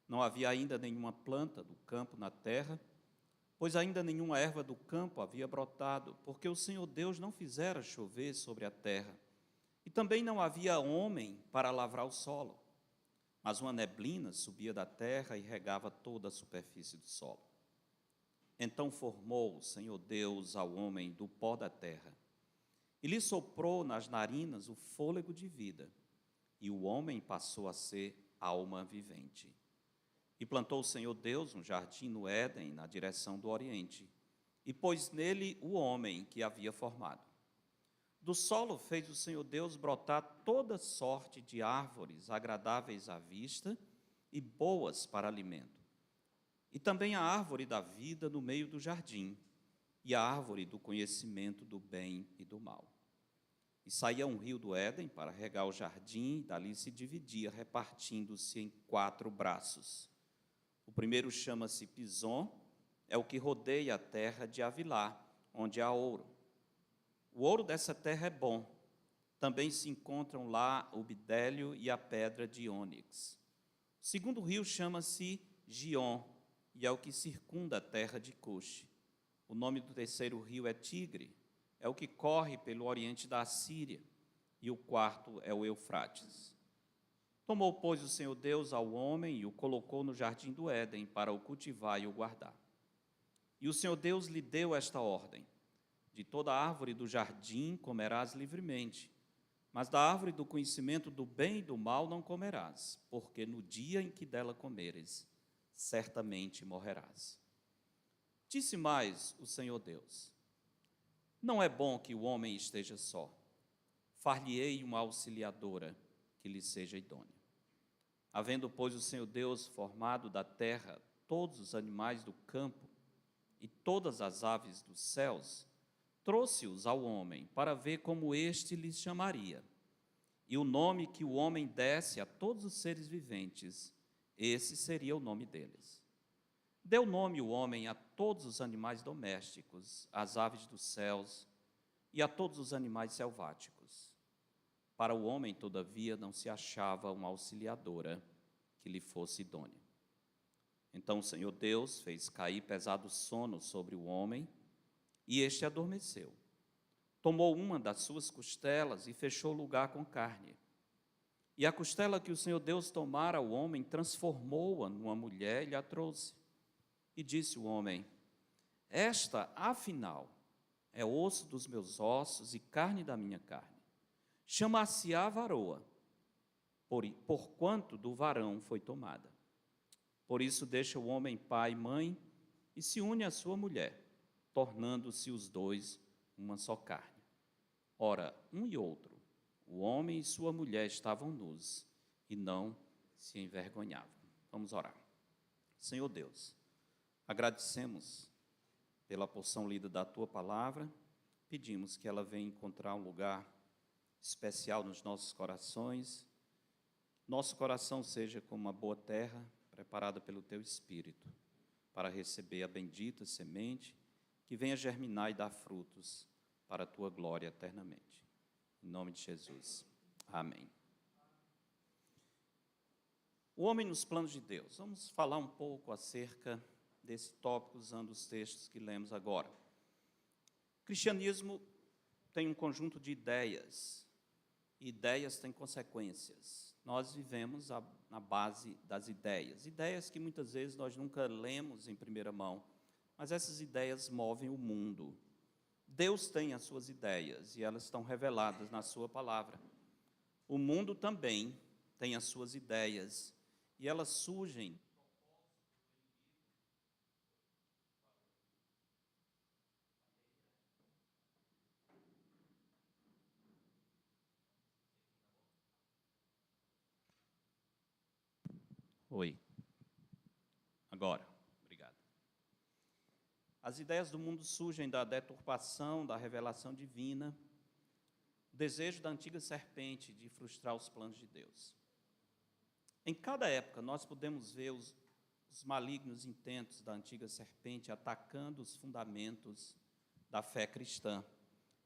Não havia ainda nenhuma planta do campo na terra, pois ainda nenhuma erva do campo havia brotado, porque o Senhor Deus não fizera chover sobre a terra. E também não havia homem para lavrar o solo, mas uma neblina subia da terra e regava toda a superfície do solo. Então formou o Senhor Deus ao homem do pó da terra, e lhe soprou nas narinas o fôlego de vida, e o homem passou a ser alma vivente. E plantou o Senhor Deus um jardim no Éden, na direção do Oriente, e pôs nele o homem que havia formado. Do solo fez o Senhor Deus brotar toda sorte de árvores agradáveis à vista e boas para alimento. E também a árvore da vida no meio do jardim, e a árvore do conhecimento do bem e do mal. E saía um rio do Éden para regar o jardim, e dali se dividia, repartindo-se em 4 braços. O primeiro chama-se Pison, é o que rodeia a terra de Avilá, onde há ouro. O ouro dessa terra é bom. Também se encontram lá o bidélio e a pedra de ônix. O segundo rio chama-se Gion, e é o que circunda a terra de Cuxi. O nome do terceiro rio é Tigre, é o que corre pelo oriente da Assíria. E o quarto é o Eufrates. Tomou, pois, o Senhor Deus ao homem e o colocou no jardim do Éden para o cultivar e o guardar. E o Senhor Deus lhe deu esta ordem: de toda árvore do jardim comerás livremente, mas da árvore do conhecimento do bem e do mal não comerás, porque no dia em que dela comeres, certamente morrerás. Disse mais o Senhor Deus: não é bom que o homem esteja só. Far-lhe-ei uma auxiliadora que lhe seja idônea. Havendo, pois, o Senhor Deus formado da terra todos os animais do campo e todas as aves dos céus, trouxe-os ao homem para ver como este lhes chamaria. E o nome que o homem desse a todos os seres viventes, esse seria o nome deles. Deu nome o homem a todos os animais domésticos, às aves dos céus e a todos os animais selváticos. Para o homem, todavia, não se achava uma auxiliadora que lhe fosse idônea. Então o Senhor Deus fez cair pesado sono sobre o homem, e este adormeceu. Tomou uma das suas costelas e fechou o lugar com carne. E a costela que o Senhor Deus tomara ao homem, transformou-a numa mulher e lhe a trouxe. E disse o homem: esta, afinal, é osso dos meus ossos e carne da minha carne. Chamar-se-á varoa, porquanto do varão foi tomada. Por isso deixa o homem pai e mãe e se une à sua mulher, tornando-se os dois uma só carne. Ora, um e outro, o homem e sua mulher estavam nus e não se envergonhavam. Vamos orar. Senhor Deus, agradecemos pela porção lida da Tua palavra, pedimos que ela venha encontrar um lugar especial nos nossos corações. Nosso coração seja como uma boa terra preparada pelo Teu Espírito para receber a bendita semente que venha germinar e dar frutos para a Tua glória eternamente. Em nome de Jesus. Amém. O homem nos planos de Deus. Vamos falar um pouco acerca desse tópico usando os textos que lemos agora. O cristianismo tem um conjunto de ideias. Ideias têm consequências. Nós vivemos na base das ideias. Ideias que muitas vezes nós nunca lemos em primeira mão, mas essas ideias movem o mundo. Deus tem as suas ideias e elas estão reveladas na sua palavra. O mundo também tem as suas ideias e elas surgem Oi. Agora. Obrigado. As ideias do mundo surgem da deturpação, da revelação divina, o desejo da antiga serpente de frustrar os planos de Deus. Em cada época, nós podemos ver os malignos intentos da antiga serpente atacando os fundamentos da fé cristã.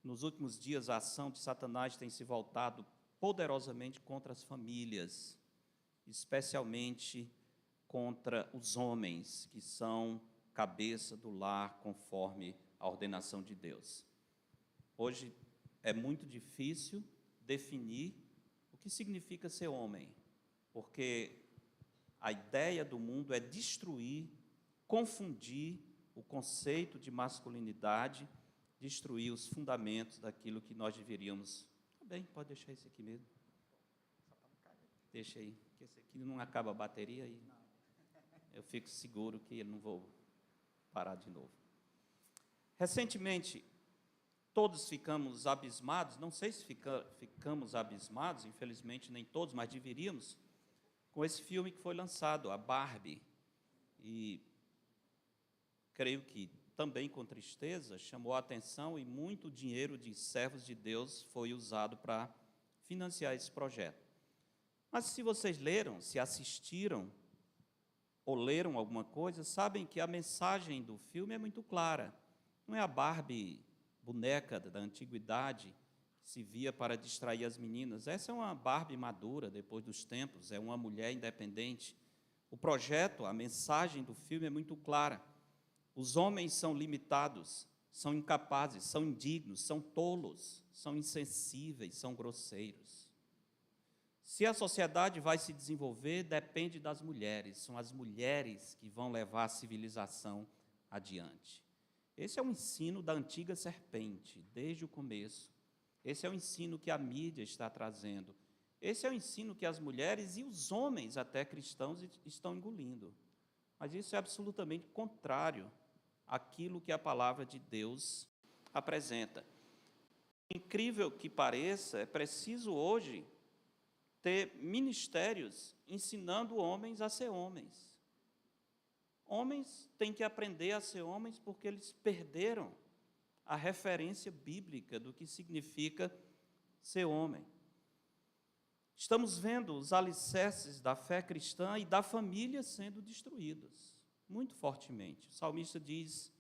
Nos últimos dias, a ação de Satanás tem se voltado poderosamente contra as famílias, especialmente contra os homens, que são cabeça do lar, conforme a ordenação de Deus. Hoje é muito difícil definir o que significa ser homem, porque a ideia do mundo é destruir, confundir o conceito de masculinidade, destruir os fundamentos daquilo que nós deveríamos. Tá bem, pode deixar isso aqui mesmo. Deixa aí, que esse aqui não acaba a bateria aí. Eu fico seguro que eu não vou parar de novo. Recentemente, todos ficamos abismados, não sei se ficamos abismados, infelizmente nem todos, mas deveríamos, com esse filme que foi lançado, a Barbie. E creio que também com tristeza chamou a atenção e muito dinheiro de servos de Deus foi usado para financiar esse projeto. Mas se vocês leram, se assistiram ou leram alguma coisa, sabem que a mensagem do filme é muito clara. Não é a Barbie boneca da antiguidade que se via para distrair as meninas. Essa é uma Barbie madura, depois dos tempos, é uma mulher independente. O projeto, a mensagem do filme é muito clara. Os homens são limitados, são incapazes, são indignos, são tolos, são insensíveis, são grosseiros. Se a sociedade vai se desenvolver, depende das mulheres. São as mulheres que vão levar a civilização adiante. Esse é o ensino da antiga serpente, desde o começo. Esse é o ensino que a mídia está trazendo. Esse é o ensino que as mulheres e os homens, até cristãos, estão engolindo. Mas isso é absolutamente contrário àquilo que a palavra de Deus apresenta. Incrível que pareça, é preciso hoje ter ministérios ensinando homens a ser homens. Homens têm que aprender a ser homens porque eles perderam a referência bíblica do que significa ser homem. Estamos vendo os alicerces da fé cristã e da família sendo destruídos, muito fortemente. O salmista diz: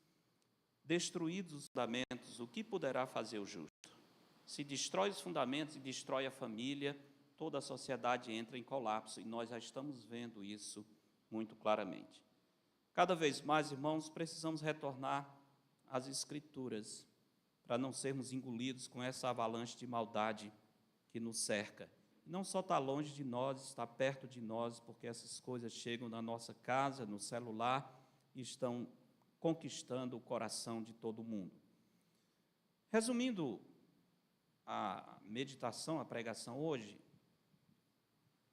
destruídos os fundamentos, o que poderá fazer o justo? Se destrói os fundamentos e destrói a família, toda a sociedade entra em colapso, e nós já estamos vendo isso muito claramente. Cada vez mais, irmãos, precisamos retornar às Escrituras, para não sermos engolidos com essa avalanche de maldade que nos cerca. Não só está longe de nós, está perto de nós, porque essas coisas chegam na nossa casa, no celular, e estão conquistando o coração de todo mundo. Resumindo a meditação, a pregação hoje,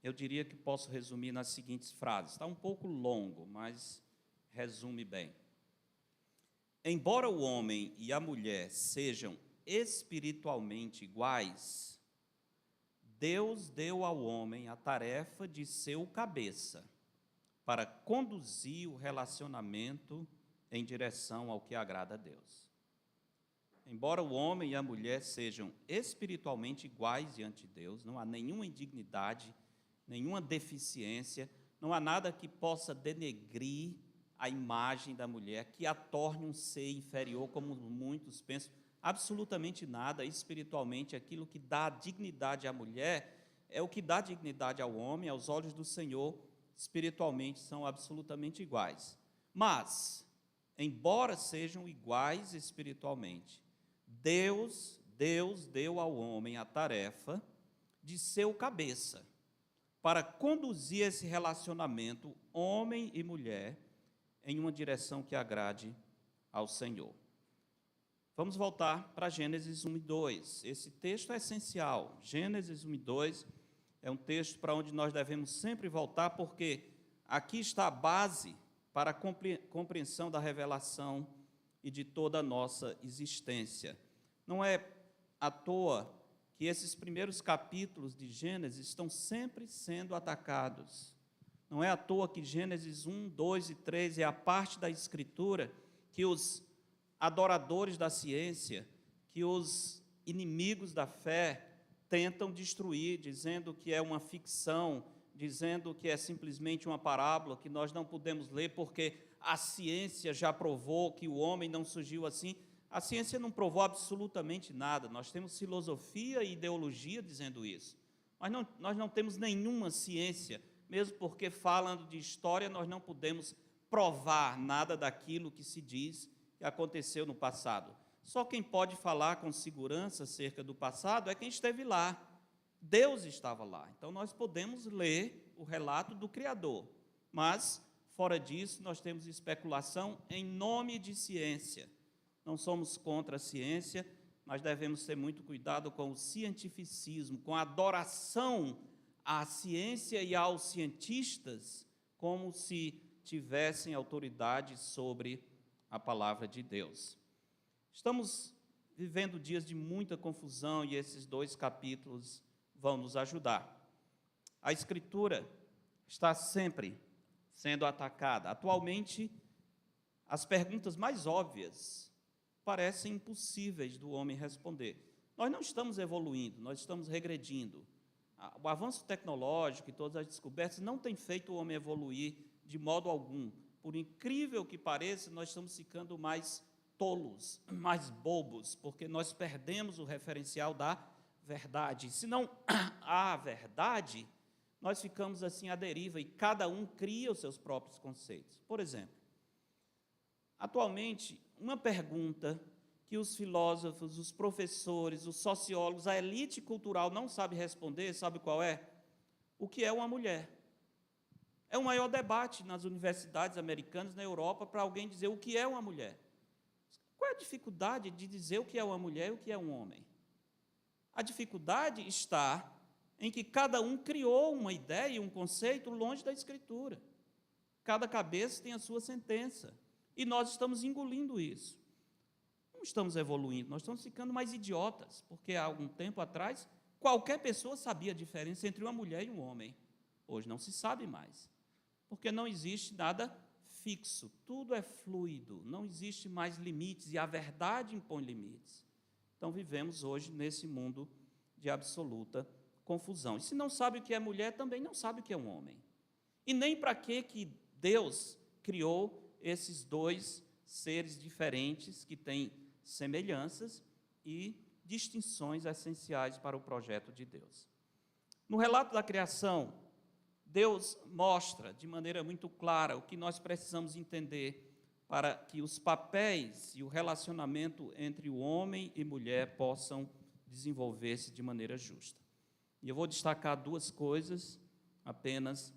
eu diria que posso resumir nas seguintes frases. Está um pouco longo, mas resume bem. Embora o homem e a mulher sejam espiritualmente iguais, Deus deu ao homem a tarefa de ser o cabeça, para conduzir o relacionamento em direção ao que agrada a Deus. Embora o homem e a mulher sejam espiritualmente iguais diante de Deus, não há nenhuma indignidade, nenhuma deficiência, não há nada que possa denegrir a imagem da mulher, que a torne um ser inferior, como muitos pensam. Absolutamente nada. Espiritualmente, aquilo que dá dignidade à mulher é o que dá dignidade ao homem. Aos olhos do Senhor, espiritualmente são absolutamente iguais. Mas, embora sejam iguais espiritualmente, Deus deu ao homem a tarefa de ser o cabeça, para conduzir esse relacionamento, homem e mulher, em uma direção que agrade ao Senhor. Vamos voltar para Gênesis 1 e 2. Esse texto é essencial. Gênesis 1 e 2 é um texto para onde nós devemos sempre voltar, porque aqui está a base para a compreensão da revelação e de toda a nossa existência. Não é à toa que esses primeiros capítulos de Gênesis estão sempre sendo atacados. Não é à toa que Gênesis 1, 2 e 3 é a parte da Escritura que os adoradores da ciência, que os inimigos da fé tentam destruir, dizendo que é uma ficção, dizendo que é simplesmente uma parábola, que nós não podemos ler porque a ciência já provou que o homem não surgiu assim. A ciência não provou absolutamente nada. Nós temos filosofia e ideologia dizendo isso, mas nós não temos nenhuma ciência, mesmo porque, falando de história, nós não podemos provar nada daquilo que se diz que aconteceu no passado. Só quem pode falar com segurança acerca do passado é quem esteve lá. Deus estava lá. Então, nós podemos ler o relato do Criador. Mas, fora disso, nós temos especulação em nome de ciência. Não somos contra a ciência, mas devemos ter muito cuidado com o cientificismo, com a adoração à ciência e aos cientistas como se tivessem autoridade sobre a palavra de Deus. Estamos vivendo dias de muita confusão e esses 2 capítulos vão nos ajudar. A Escritura está sempre sendo atacada. Atualmente, as perguntas mais óbvias parecem impossíveis do homem responder. Nós não estamos evoluindo, nós estamos regredindo. O avanço tecnológico e todas as descobertas não têm feito o homem evoluir de modo algum. Por incrível que pareça, nós estamos ficando mais tolos, mais bobos, porque nós perdemos o referencial da verdade. Se não há verdade, nós ficamos assim à deriva e cada um cria os seus próprios conceitos. Por exemplo, atualmente, uma pergunta que os filósofos, os professores, os sociólogos, a elite cultural não sabe responder, sabe qual é? O que é uma mulher? É o maior debate nas universidades americanas, na Europa, para alguém dizer o que é uma mulher. Qual é a dificuldade de dizer o que é uma mulher e o que é um homem? A dificuldade está em que cada um criou uma ideia e um conceito longe da Escritura. Cada cabeça tem a sua sentença. E nós estamos engolindo isso. Não estamos evoluindo, nós estamos ficando mais idiotas, porque há algum tempo atrás, qualquer pessoa sabia a diferença entre uma mulher e um homem. Hoje não se sabe mais, porque não existe nada fixo, tudo é fluido, não existe mais limites, e a verdade impõe limites. Então, vivemos hoje nesse mundo de absoluta confusão. E se não sabe o que é mulher, também não sabe o que é um homem. E nem para que Deus criou esses 2 seres diferentes que têm semelhanças e distinções essenciais para o projeto de Deus. No relato da criação, Deus mostra de maneira muito clara o que nós precisamos entender para que os papéis e o relacionamento entre o homem e mulher possam desenvolver-se de maneira justa. E eu vou destacar 2 coisas apenas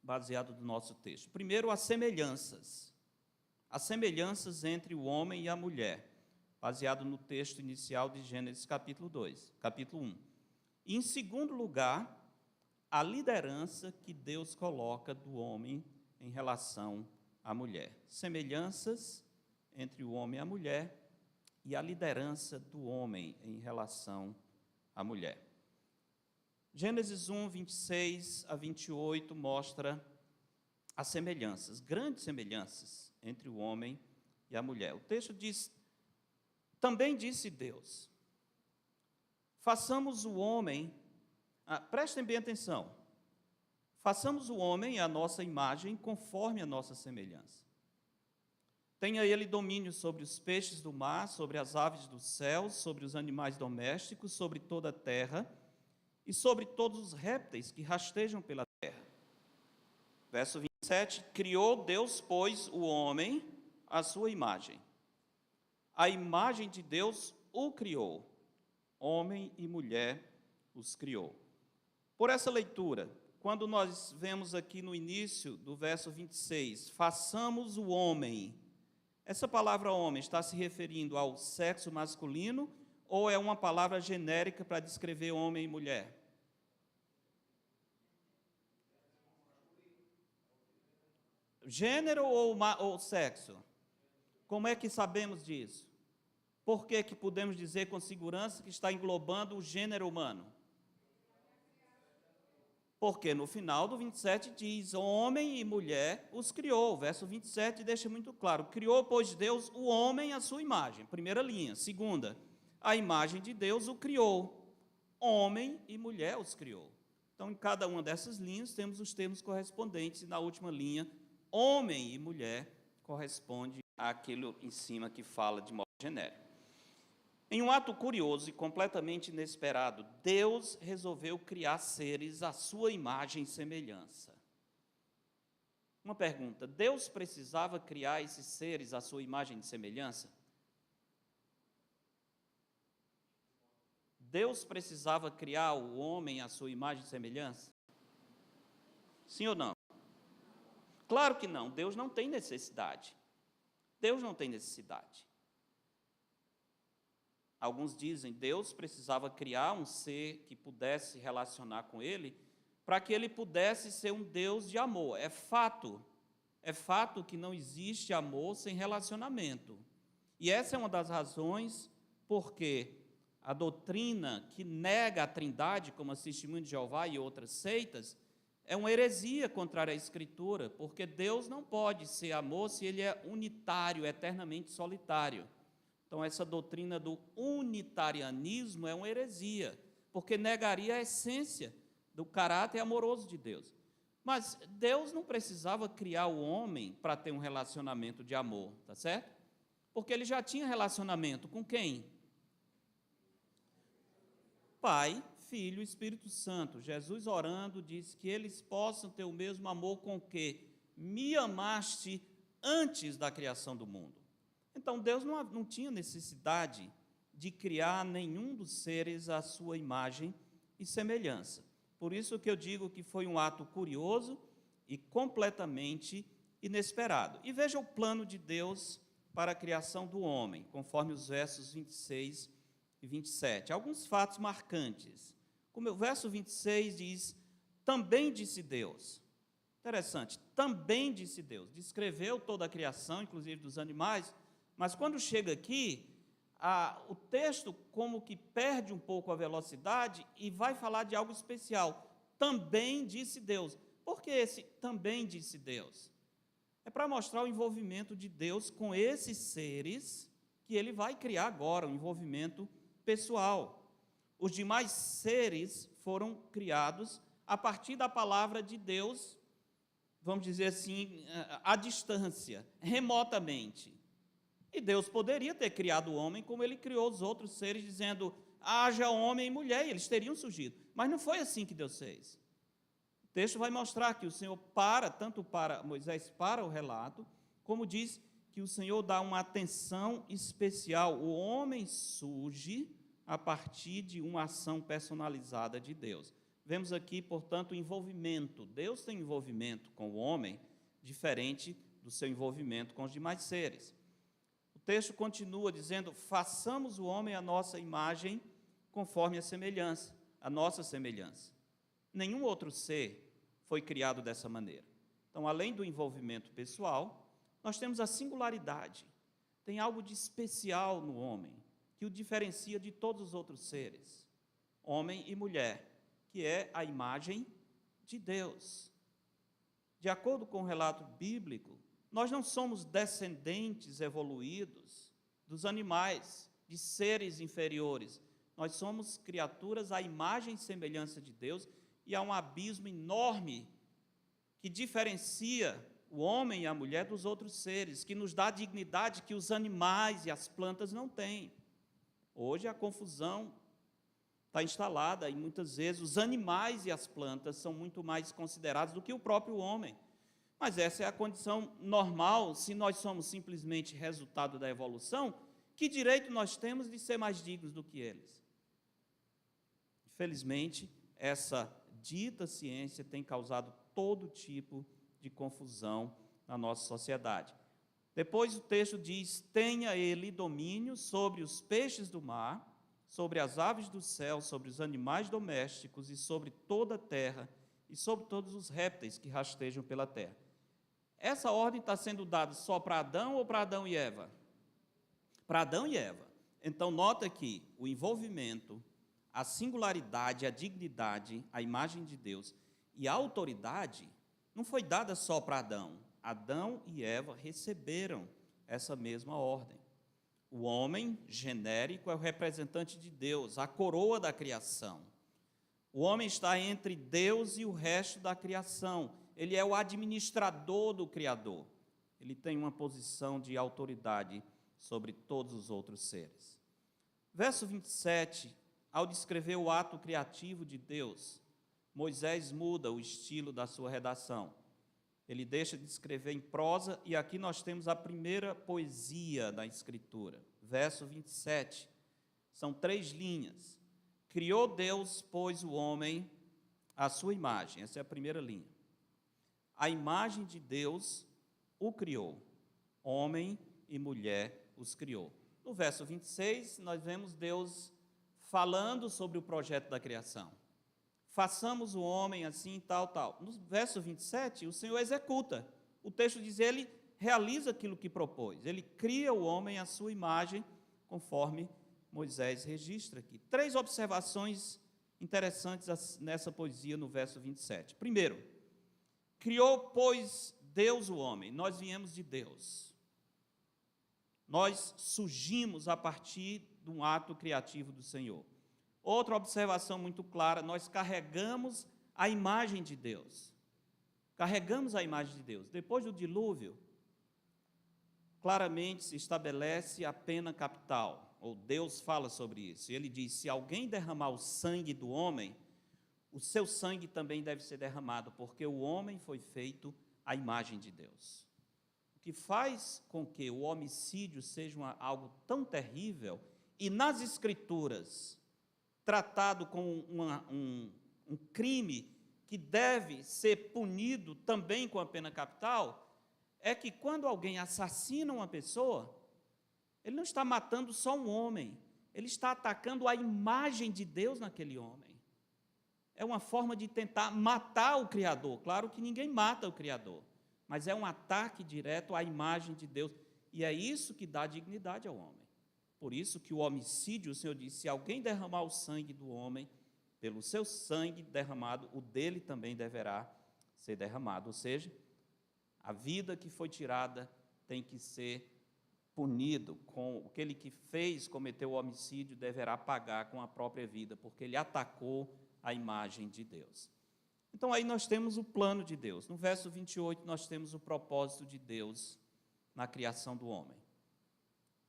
baseado no nosso texto. Primeiro, as semelhanças entre o homem e a mulher, baseado no texto inicial de Gênesis capítulo 1. E, em segundo lugar, a liderança que Deus coloca do homem em relação à mulher. Semelhanças entre o homem e a mulher e a liderança do homem em relação à mulher. Gênesis 1, 26 a 28 mostra as semelhanças, grandes semelhanças entre o homem e a mulher. O texto diz: também disse Deus, façamos o homem, prestem bem atenção, façamos o homem à nossa imagem, conforme a nossa semelhança. Tenha ele domínio sobre os peixes do mar, sobre as aves dos céus, sobre os animais domésticos, sobre toda a terra e sobre todos os répteis que rastejam pela terra. Verso 27, criou Deus, pois, o homem à sua imagem. A imagem de Deus o criou, homem e mulher os criou. Por essa leitura, quando nós vemos aqui no início do verso 26, façamos o homem, essa palavra homem está se referindo ao sexo masculino ou é uma palavra genérica para descrever homem e mulher? Gênero ou sexo? Como é que sabemos disso? Por que podemos dizer com segurança que está englobando o gênero humano? Porque no final do 27 diz, homem e mulher os criou. O verso 27 deixa muito claro, criou, pois, Deus o homem à sua imagem. Primeira linha. Segunda, a imagem de Deus o criou. Homem e mulher os criou. Então, em cada uma dessas linhas, temos os termos correspondentes, e na última linha, homem e mulher corresponde àquilo em cima que fala de modo genérico. Em um ato curioso e completamente inesperado, Deus resolveu criar seres à sua imagem e semelhança. Uma pergunta, Deus precisava criar esses seres à sua imagem e semelhança? Deus precisava criar o homem à sua imagem e semelhança? Sim ou não? Claro que não, Deus não tem necessidade. Deus não tem necessidade. Alguns dizem, Deus precisava criar um ser que pudesse se relacionar com ele para que ele pudesse ser um Deus de amor. É fato que não existe amor sem relacionamento. E essa é uma das razões porque a doutrina que nega a Trindade, como as Testemunhas de Jeová e outras seitas, é uma heresia contrária à Escritura, porque Deus não pode ser amor se ele é unitário, eternamente solitário. Então, essa doutrina do unitarianismo é uma heresia, porque negaria a essência do caráter amoroso de Deus. Mas Deus não precisava criar o homem para ter um relacionamento de amor, tá certo? Porque ele já tinha relacionamento com quem? Pai, Filho e Espírito Santo. Jesus orando disse que eles possam ter o mesmo amor com que me amaste antes da criação do mundo. Então Deus não tinha necessidade de criar nenhum dos seres à sua imagem e semelhança. Por isso que eu digo que foi um ato curioso e completamente inesperado. E veja o plano de Deus para a criação do homem, conforme os versos 26 e 27. Alguns fatos marcantes. Como o verso 26 diz, também disse Deus. Interessante, também disse Deus. Descreveu toda a criação, inclusive dos animais, mas quando chega aqui, o texto como que perde um pouco a velocidade e vai falar de algo especial. Também disse Deus. Por que esse também disse Deus? É para mostrar o envolvimento de Deus com esses seres que ele vai criar agora, um envolvimento pessoal. Os demais seres foram criados a partir da palavra de Deus, vamos dizer assim, à distância, remotamente. E Deus poderia ter criado o homem como ele criou os outros seres, dizendo, haja homem e mulher, e eles teriam surgido. Mas não foi assim que Deus fez. O texto vai mostrar que o Senhor tanto para Moisés para o relato, como diz que o Senhor dá uma atenção especial. O homem surge a partir de uma ação personalizada de Deus. Vemos aqui, portanto, o envolvimento. Deus tem envolvimento com o homem diferente do seu envolvimento com os demais seres. O texto continua dizendo, façamos o homem à nossa imagem, conforme a nossa semelhança. Nenhum outro ser foi criado dessa maneira. Então, além do envolvimento pessoal, nós temos a singularidade. Tem algo de especial no homem, que o diferencia de todos os outros seres, homem e mulher, que é a imagem de Deus. De acordo com o relato bíblico, nós não somos descendentes evoluídos dos animais, de seres inferiores. Nós somos criaturas à imagem e semelhança de Deus, e há um abismo enorme que diferencia o homem e a mulher dos outros seres, que nos dá a dignidade que os animais e as plantas não têm. Hoje a confusão está instalada e muitas vezes os animais e as plantas são muito mais considerados do que o próprio homem. Mas essa é a condição normal. Se nós somos simplesmente resultado da evolução, que direito nós temos de ser mais dignos do que eles? Infelizmente, essa dita ciência tem causado todo tipo de confusão na nossa sociedade. Depois o texto diz, tenha ele domínio sobre os peixes do mar, sobre as aves do céu, sobre os animais domésticos e sobre toda a terra e sobre todos os répteis que rastejam pela terra. Essa ordem está sendo dada só para Adão ou para Adão e Eva? Para Adão e Eva. Então, nota aqui o envolvimento, a singularidade, a dignidade, a imagem de Deus e a autoridade não foi dada só para Adão. Adão e Eva receberam essa mesma ordem. O homem genérico é o representante de Deus, a coroa da criação. O homem está entre Deus e o resto da criação. Ele é o administrador do Criador. Ele tem uma posição de autoridade sobre todos os outros seres. Verso 27, ao descrever o ato criativo de Deus, Moisés muda o estilo da sua redação. Ele deixa de escrever em prosa, e aqui nós temos a primeira poesia da Escritura. Verso 27, são 3 linhas. Criou Deus, pois, o homem à sua imagem. Essa é a primeira linha. A imagem de Deus o criou. Homem e mulher os criou. No verso 26, nós vemos Deus falando sobre o projeto da criação. façamos o homem assim, tal, tal. No verso 27, o Senhor executa. O texto diz, ele realiza aquilo que propôs. Ele cria o homem à sua imagem, conforme Moisés registra aqui. 3 observações interessantes nessa poesia no verso 27. Primeiro, criou, pois, Deus o homem. Nós viemos de Deus. Nós surgimos a partir de um ato criativo do Senhor. Outra observação muito clara, nós carregamos a imagem de Deus. Carregamos a imagem de Deus. Depois do dilúvio, claramente se estabelece a pena capital, ou Deus fala sobre isso. Ele diz, se alguém derramar o sangue do homem, o seu sangue também deve ser derramado, porque o homem foi feito à imagem de Deus. O que faz com que o homicídio seja algo tão terrível, e nas Escrituras, tratado como um crime que deve ser punido também com a pena capital, é que quando alguém assassina uma pessoa, ele não está matando só um homem, ele está atacando a imagem de Deus naquele homem. É uma forma de tentar matar o Criador. Claro que ninguém mata o Criador, mas é um ataque direto à imagem de Deus, e é isso que dá dignidade ao homem. Por isso que o homicídio, o Senhor disse, se alguém derramar o sangue do homem, pelo seu sangue derramado, o dele também deverá ser derramado. Ou seja, a vida que foi tirada tem que ser punido, com aquele que cometeu o homicídio, deverá pagar com a própria vida, porque ele atacou a imagem de Deus. Então aí nós temos o plano de Deus. No verso 28 nós temos o propósito de Deus na criação do homem.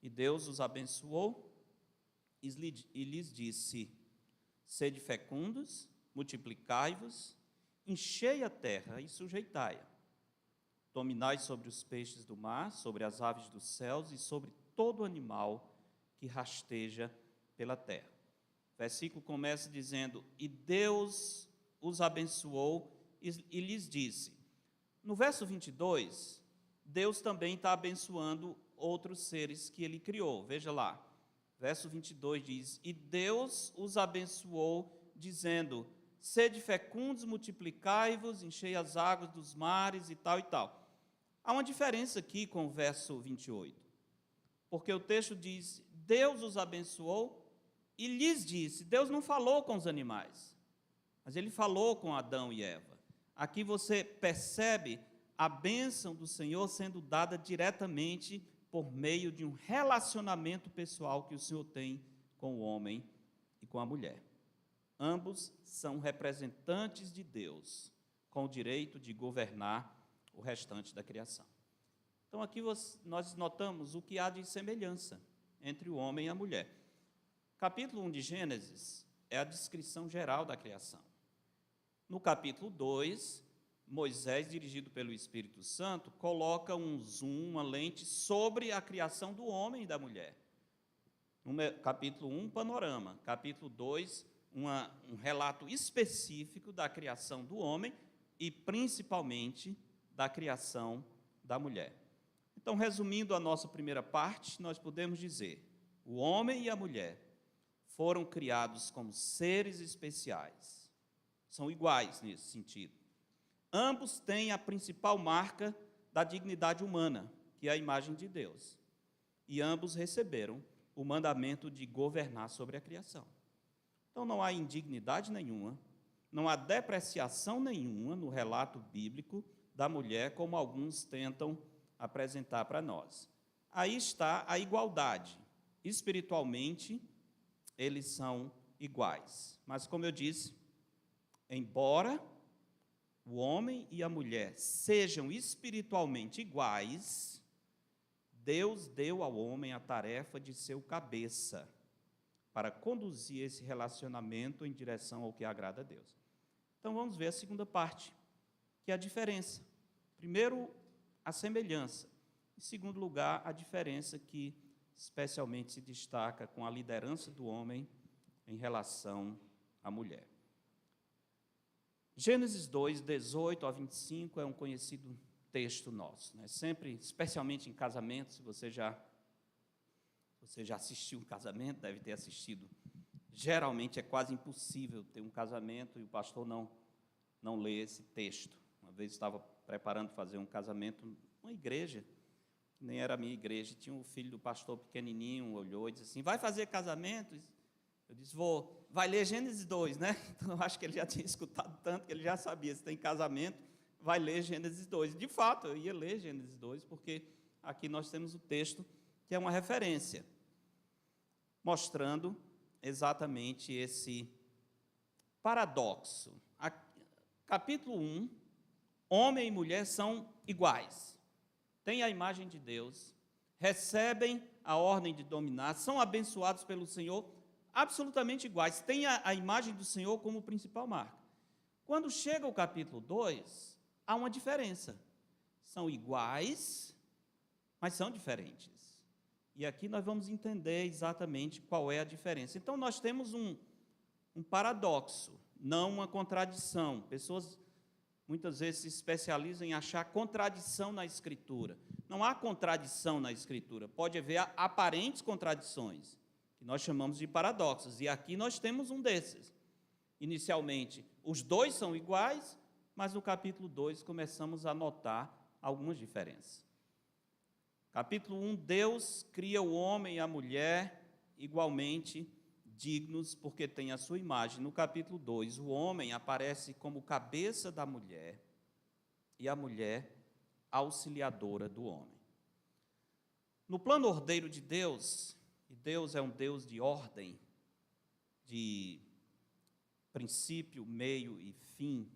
E Deus os abençoou e lhes disse, sede fecundos, multiplicai-vos, enchei a terra e sujeitai-a. Dominai sobre os peixes do mar, sobre as aves dos céus e sobre todo animal que rasteja pela terra. O versículo começa dizendo, e Deus os abençoou e lhes disse. No verso 22, Deus também está abençoando outros seres que ele criou. Veja lá, verso 22 diz, e Deus os abençoou, dizendo, sede fecundos, multiplicai-vos, enchei as águas dos mares e tal e tal. Há uma diferença aqui com o verso 28, porque o texto diz, Deus os abençoou e lhes disse. Deus não falou com os animais, mas ele falou com Adão e Eva. Aqui você percebe a bênção do Senhor sendo dada diretamente por meio de um relacionamento pessoal que o Senhor tem com o homem e com a mulher. Ambos são representantes de Deus, com o direito de governar o restante da criação. Então, aqui nós notamos o que há de semelhança entre o homem e a mulher. Capítulo 1 de Gênesis é a descrição geral da criação. No capítulo 2, Moisés, dirigido pelo Espírito Santo, coloca um zoom, uma lente sobre a criação do homem e da mulher. No capítulo 1, panorama. Capítulo 2, um relato específico da criação do homem e, principalmente, da criação da mulher. Então, resumindo a nossa primeira parte, nós podemos dizer, o homem e a mulher foram criados como seres especiais. São iguais nesse sentido. Ambos têm a principal marca da dignidade humana, que é a imagem de Deus. E ambos receberam o mandamento de governar sobre a criação. Então não há indignidade nenhuma, não há depreciação nenhuma no relato bíblico da mulher, como alguns tentam apresentar para nós. Aí está a igualdade. Espiritualmente, eles são iguais. Mas, como eu disse, embora o homem e a mulher sejam espiritualmente iguais, Deus deu ao homem a tarefa de ser o cabeça para conduzir esse relacionamento em direção ao que agrada a Deus. Então vamos ver a segunda parte, que é a diferença. Primeiro, a semelhança. Em segundo lugar, a diferença que especialmente se destaca com a liderança do homem em relação à mulher. Gênesis 2, 18 a 25 é um conhecido texto nosso, né? Sempre, especialmente em casamentos, se você já assistiu um casamento, deve ter assistido Geralmente é quase impossível ter um casamento e o pastor não lê esse texto. Uma vez estava preparando fazer um casamento numa igreja, que nem era a minha igreja, tinha um filho do pastor pequenininho, olhou e disse assim, vai fazer casamento? Eu disse, vou. Vai ler Gênesis 2, né? Então, eu acho que ele já tinha escutado tanto, que ele já sabia, se tem casamento, vai ler Gênesis 2. De fato, eu ia ler Gênesis 2, porque aqui nós temos o texto, que é uma referência, mostrando exatamente esse paradoxo. Capítulo 1, homem e mulher são iguais, têm a imagem de Deus, recebem a ordem de dominar, são abençoados pelo Senhor, absolutamente iguais, têm a imagem do Senhor como principal marca. Quando chega o capítulo 2, há uma diferença. São iguais, mas são diferentes. E aqui nós vamos entender exatamente qual é a diferença. Então, nós temos um paradoxo, não uma contradição. Pessoas muitas vezes se especializam em achar contradição na Escritura. Não há contradição na Escritura. Pode haver aparentes contradições, que nós chamamos de paradoxos. E aqui nós temos um desses. Inicialmente, os dois são iguais, mas no capítulo 2 começamos a notar algumas diferenças. Capítulo 1, Deus cria o homem e a mulher igualmente dignos, porque tem a sua imagem. No capítulo 2, o homem aparece como cabeça da mulher e a mulher auxiliadora do homem. No plano ordeiro de Deus, e Deus é um Deus de ordem, de princípio, meio e fim.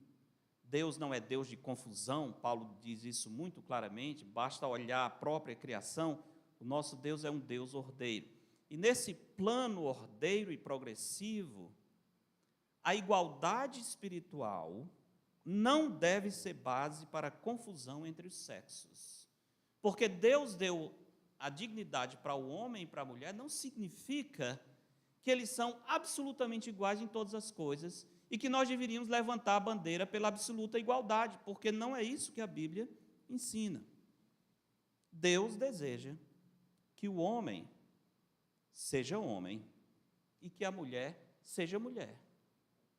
Deus não é Deus de confusão, Paulo diz isso muito claramente, basta olhar a própria criação, o nosso Deus é um Deus ordeiro. E nesse plano ordeiro e progressivo, a igualdade espiritual não deve ser base para confusão entre os sexos. Porque Deus deu a dignidade para o homem e para a mulher, não significa que eles são absolutamente iguais em todas as coisas, e que nós deveríamos levantar a bandeira pela absoluta igualdade, porque não é isso que a Bíblia ensina. Deus deseja que o homem seja homem e que a mulher seja mulher.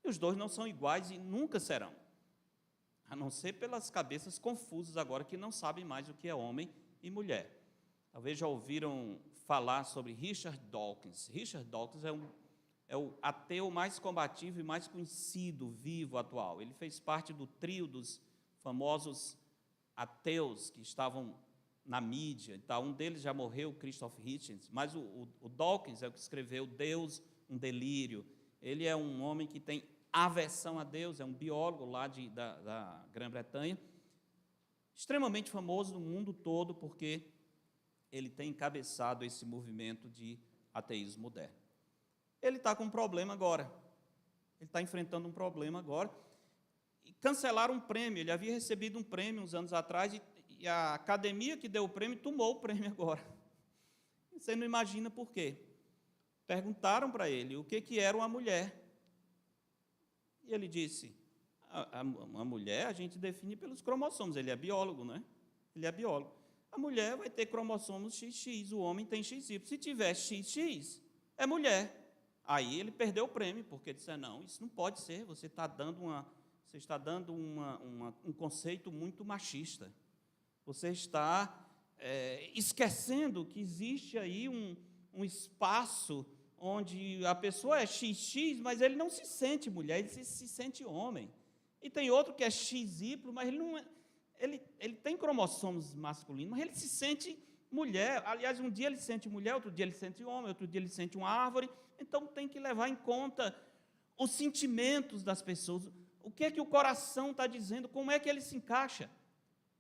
E os dois não são iguais e nunca serão, a não ser pelas cabeças confusas agora que não sabem mais o que é homem e mulher. Talvez já ouviram falar sobre Richard Dawkins. Richard Dawkins é o ateu mais combativo e mais conhecido vivo atual. Ele fez parte do trio dos famosos ateus que estavam na mídia. Então, um deles já morreu, Christopher Hitchens, mas o Dawkins é o que escreveu Deus, um delírio. Ele é um homem que tem aversão a Deus, é um biólogo lá da Grã-Bretanha, extremamente famoso no mundo todo, porque ele tem encabeçado esse movimento de ateísmo moderno. Ele está com um problema agora. Ele está enfrentando um problema agora. E cancelaram um prêmio. Ele havia recebido um prêmio uns anos atrás e a academia que deu o prêmio tomou o prêmio agora. Você não imagina por quê. Perguntaram para ele o que era uma mulher. E ele disse, a mulher a gente define pelos cromossomos. Ele é biólogo, né? Ele é biólogo. A mulher vai ter cromossomos XX, o homem tem XY. Se tiver XX, é mulher. Aí ele perdeu o prêmio, porque ele disse, não, isso não pode ser, você está dando um conceito muito machista. Você está esquecendo que existe aí um espaço onde a pessoa é XX, mas ele não se sente mulher, ele se sente homem. E tem outro que é XY, mas ele não é... Ele tem cromossomos masculinos, mas ele se sente mulher. Aliás, um dia ele se sente mulher, outro dia ele se sente homem, outro dia ele se sente uma árvore. Então, tem que levar em conta os sentimentos das pessoas. O que é que o coração está dizendo? Como é que ele se encaixa?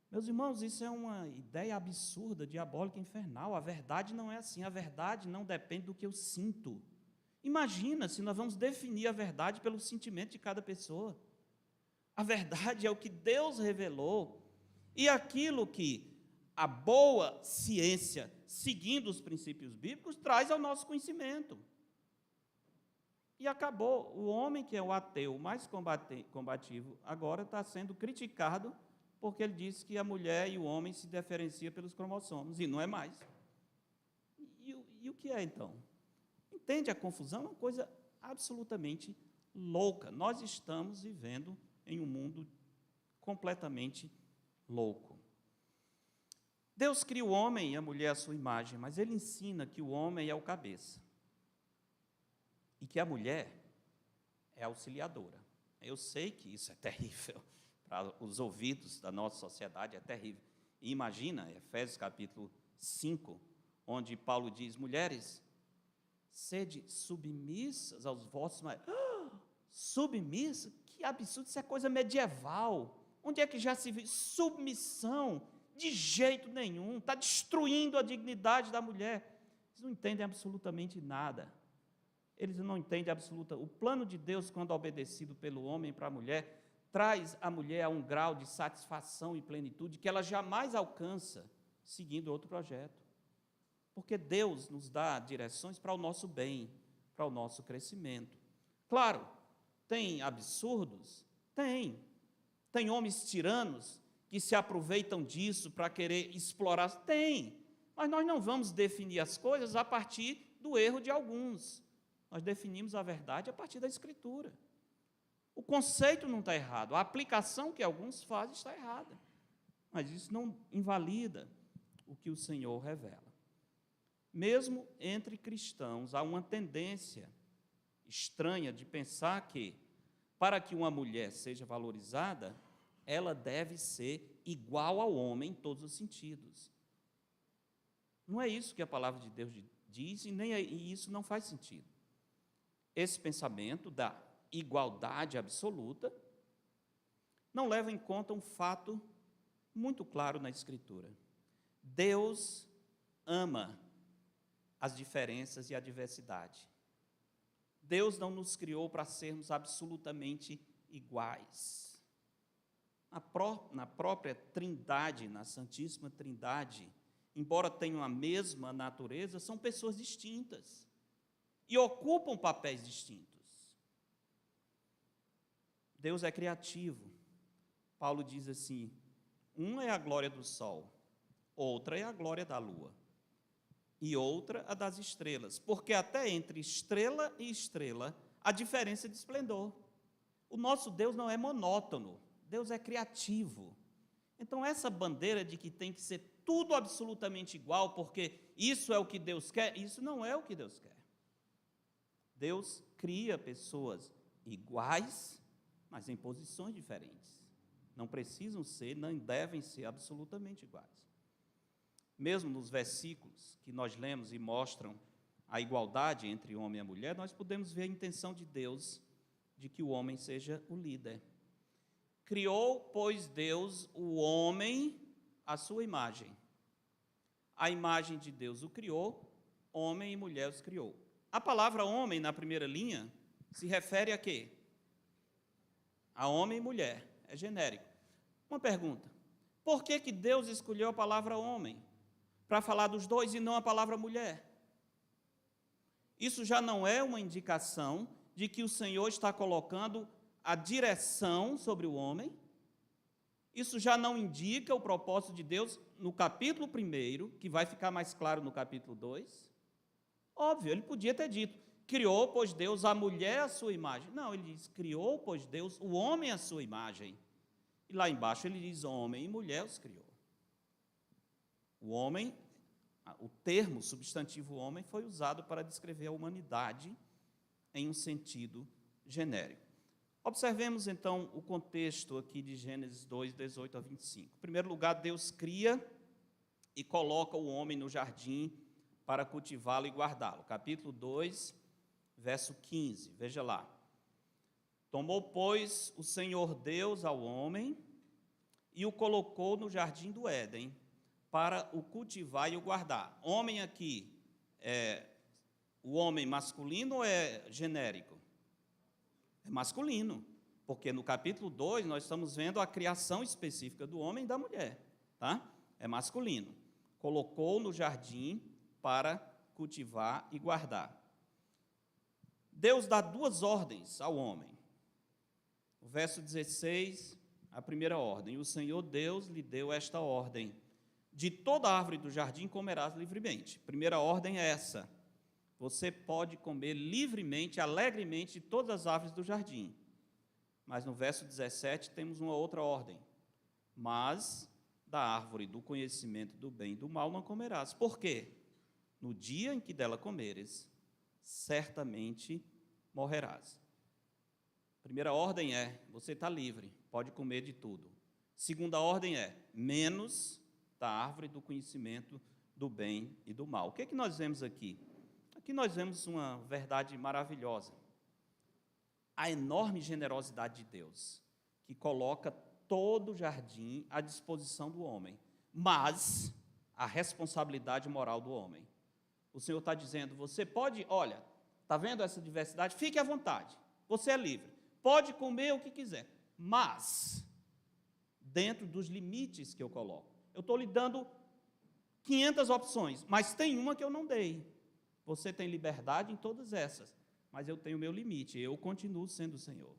Meus irmãos, isso é uma ideia absurda, diabólica, infernal. A verdade não é assim. A verdade não depende do que eu sinto. Imagina se nós vamos definir a verdade pelo sentimento de cada pessoa. A verdade é o que Deus revelou. E aquilo que a boa ciência, seguindo os princípios bíblicos, traz ao nosso conhecimento. E acabou. O homem que é o ateu mais combativo agora está sendo criticado porque ele disse que a mulher e o homem se diferenciam pelos cromossomos, e não é mais. E o que é, então? Entende a confusão? É uma coisa absolutamente louca. Nós estamos vivendo em um mundo completamente louco. Deus cria o homem e a mulher à sua imagem, mas Ele ensina que o homem é o cabeça e que a mulher é a auxiliadora. Eu sei que isso é terrível para os ouvidos da nossa sociedade, é terrível. E imagina, Efésios capítulo 5, onde Paulo diz: mulheres, sede submissas aos vossos maridos. Submissa? Que absurdo, isso é coisa medieval. Onde é que já se viu submissão? De jeito nenhum, está destruindo a dignidade da mulher. Eles não entendem absolutamente nada. Eles não entendem absolutamente. O plano de Deus, quando obedecido pelo homem para a mulher, traz a mulher a um grau de satisfação e plenitude que ela jamais alcança seguindo outro projeto. Porque Deus nos dá direções para o nosso bem, para o nosso crescimento. Claro, tem absurdos? Tem. Tem homens tiranos que se aproveitam disso para querer explorar? Tem. Mas nós não vamos definir as coisas a partir do erro de alguns. Nós definimos a verdade a partir da Escritura. O conceito não está errado, a aplicação que alguns fazem está errada. Mas isso não invalida o que o Senhor revela. Mesmo entre cristãos, há uma tendência estranha de pensar que, para que uma mulher seja valorizada, ela deve ser igual ao homem em todos os sentidos. Não é isso que a palavra de Deus diz, e isso não faz sentido. Esse pensamento da igualdade absoluta não leva em conta um fato muito claro na Escritura. Deus ama as diferenças e a diversidade. Deus não nos criou para sermos absolutamente iguais. Na própria Trindade, na Santíssima Trindade, embora tenham a mesma natureza, são pessoas distintas e ocupam papéis distintos. Deus é criativo. Paulo diz assim: uma é a glória do sol, outra é a glória da lua, e outra a das estrelas, porque até entre estrela e estrela há diferença de esplendor. O nosso Deus não é monótono, Deus é criativo. Então, essa bandeira de que tem que ser tudo absolutamente igual, porque isso é o que Deus quer, isso não é o que Deus quer. Deus cria pessoas iguais, mas em posições diferentes. Não precisam ser, nem devem ser absolutamente iguais. Mesmo nos versículos que nós lemos e mostram a igualdade entre o homem e a mulher, nós podemos ver a intenção de Deus de que o homem seja o líder. Criou, pois, Deus o homem à sua imagem. A imagem de Deus o criou, homem e mulher os criou. A palavra homem, na primeira linha, se refere a quê? A homem e mulher, é genérico. Uma pergunta: por que Deus escolheu a palavra homem para falar dos dois e não a palavra mulher? Isso já não é uma indicação de que o Senhor está colocando a direção sobre o homem? Isso já não indica o propósito de Deus no capítulo 1, que vai ficar mais claro no capítulo 2? Óbvio, ele podia ter dito: criou, pois, Deus a mulher à sua imagem. Não, ele diz: criou, pois, Deus o homem à sua imagem. E lá embaixo ele diz: homem e mulher os criou. O homem, o termo substantivo homem, foi usado para descrever a humanidade em um sentido genérico. Observemos, então, o contexto aqui de Gênesis 2, 18 a 25. Em primeiro lugar, Deus cria e coloca o homem no jardim para cultivá-lo e guardá-lo. Capítulo 2, verso 15, veja lá. Tomou, pois, o Senhor Deus ao homem e o colocou no jardim do Éden para o cultivar e o guardar. Homem aqui é o homem masculino ou é genérico? É masculino, porque no capítulo 2 nós estamos vendo a criação específica do homem e da mulher, tá? É masculino. Colocou no jardim para cultivar e guardar. Deus dá duas ordens ao homem. O verso 16, a primeira ordem: o Senhor Deus lhe deu esta ordem: de toda árvore do jardim comerás livremente. Primeira ordem é essa: você pode comer livremente, alegremente, de todas as árvores do jardim. Mas no verso 17 temos uma outra ordem. Mas da árvore do conhecimento do bem e do mal não comerás. Por quê? No dia em que dela comeres, certamente morrerás. Primeira ordem é, você está livre, pode comer de tudo. Segunda ordem é, menos da árvore do conhecimento do bem e do mal. O que é que nós vemos aqui? Aqui nós vemos uma verdade maravilhosa. A enorme generosidade de Deus, que coloca todo o jardim à disposição do homem, mas a responsabilidade moral do homem. O Senhor está dizendo, você pode, olha, está vendo essa diversidade? Fique à vontade, você é livre, pode comer o que quiser, mas dentro dos limites que eu coloco. Eu estou lhe dando 500 opções, mas tem uma que eu não dei. Você tem liberdade em todas essas, mas eu tenho o meu limite, eu continuo sendo o Senhor.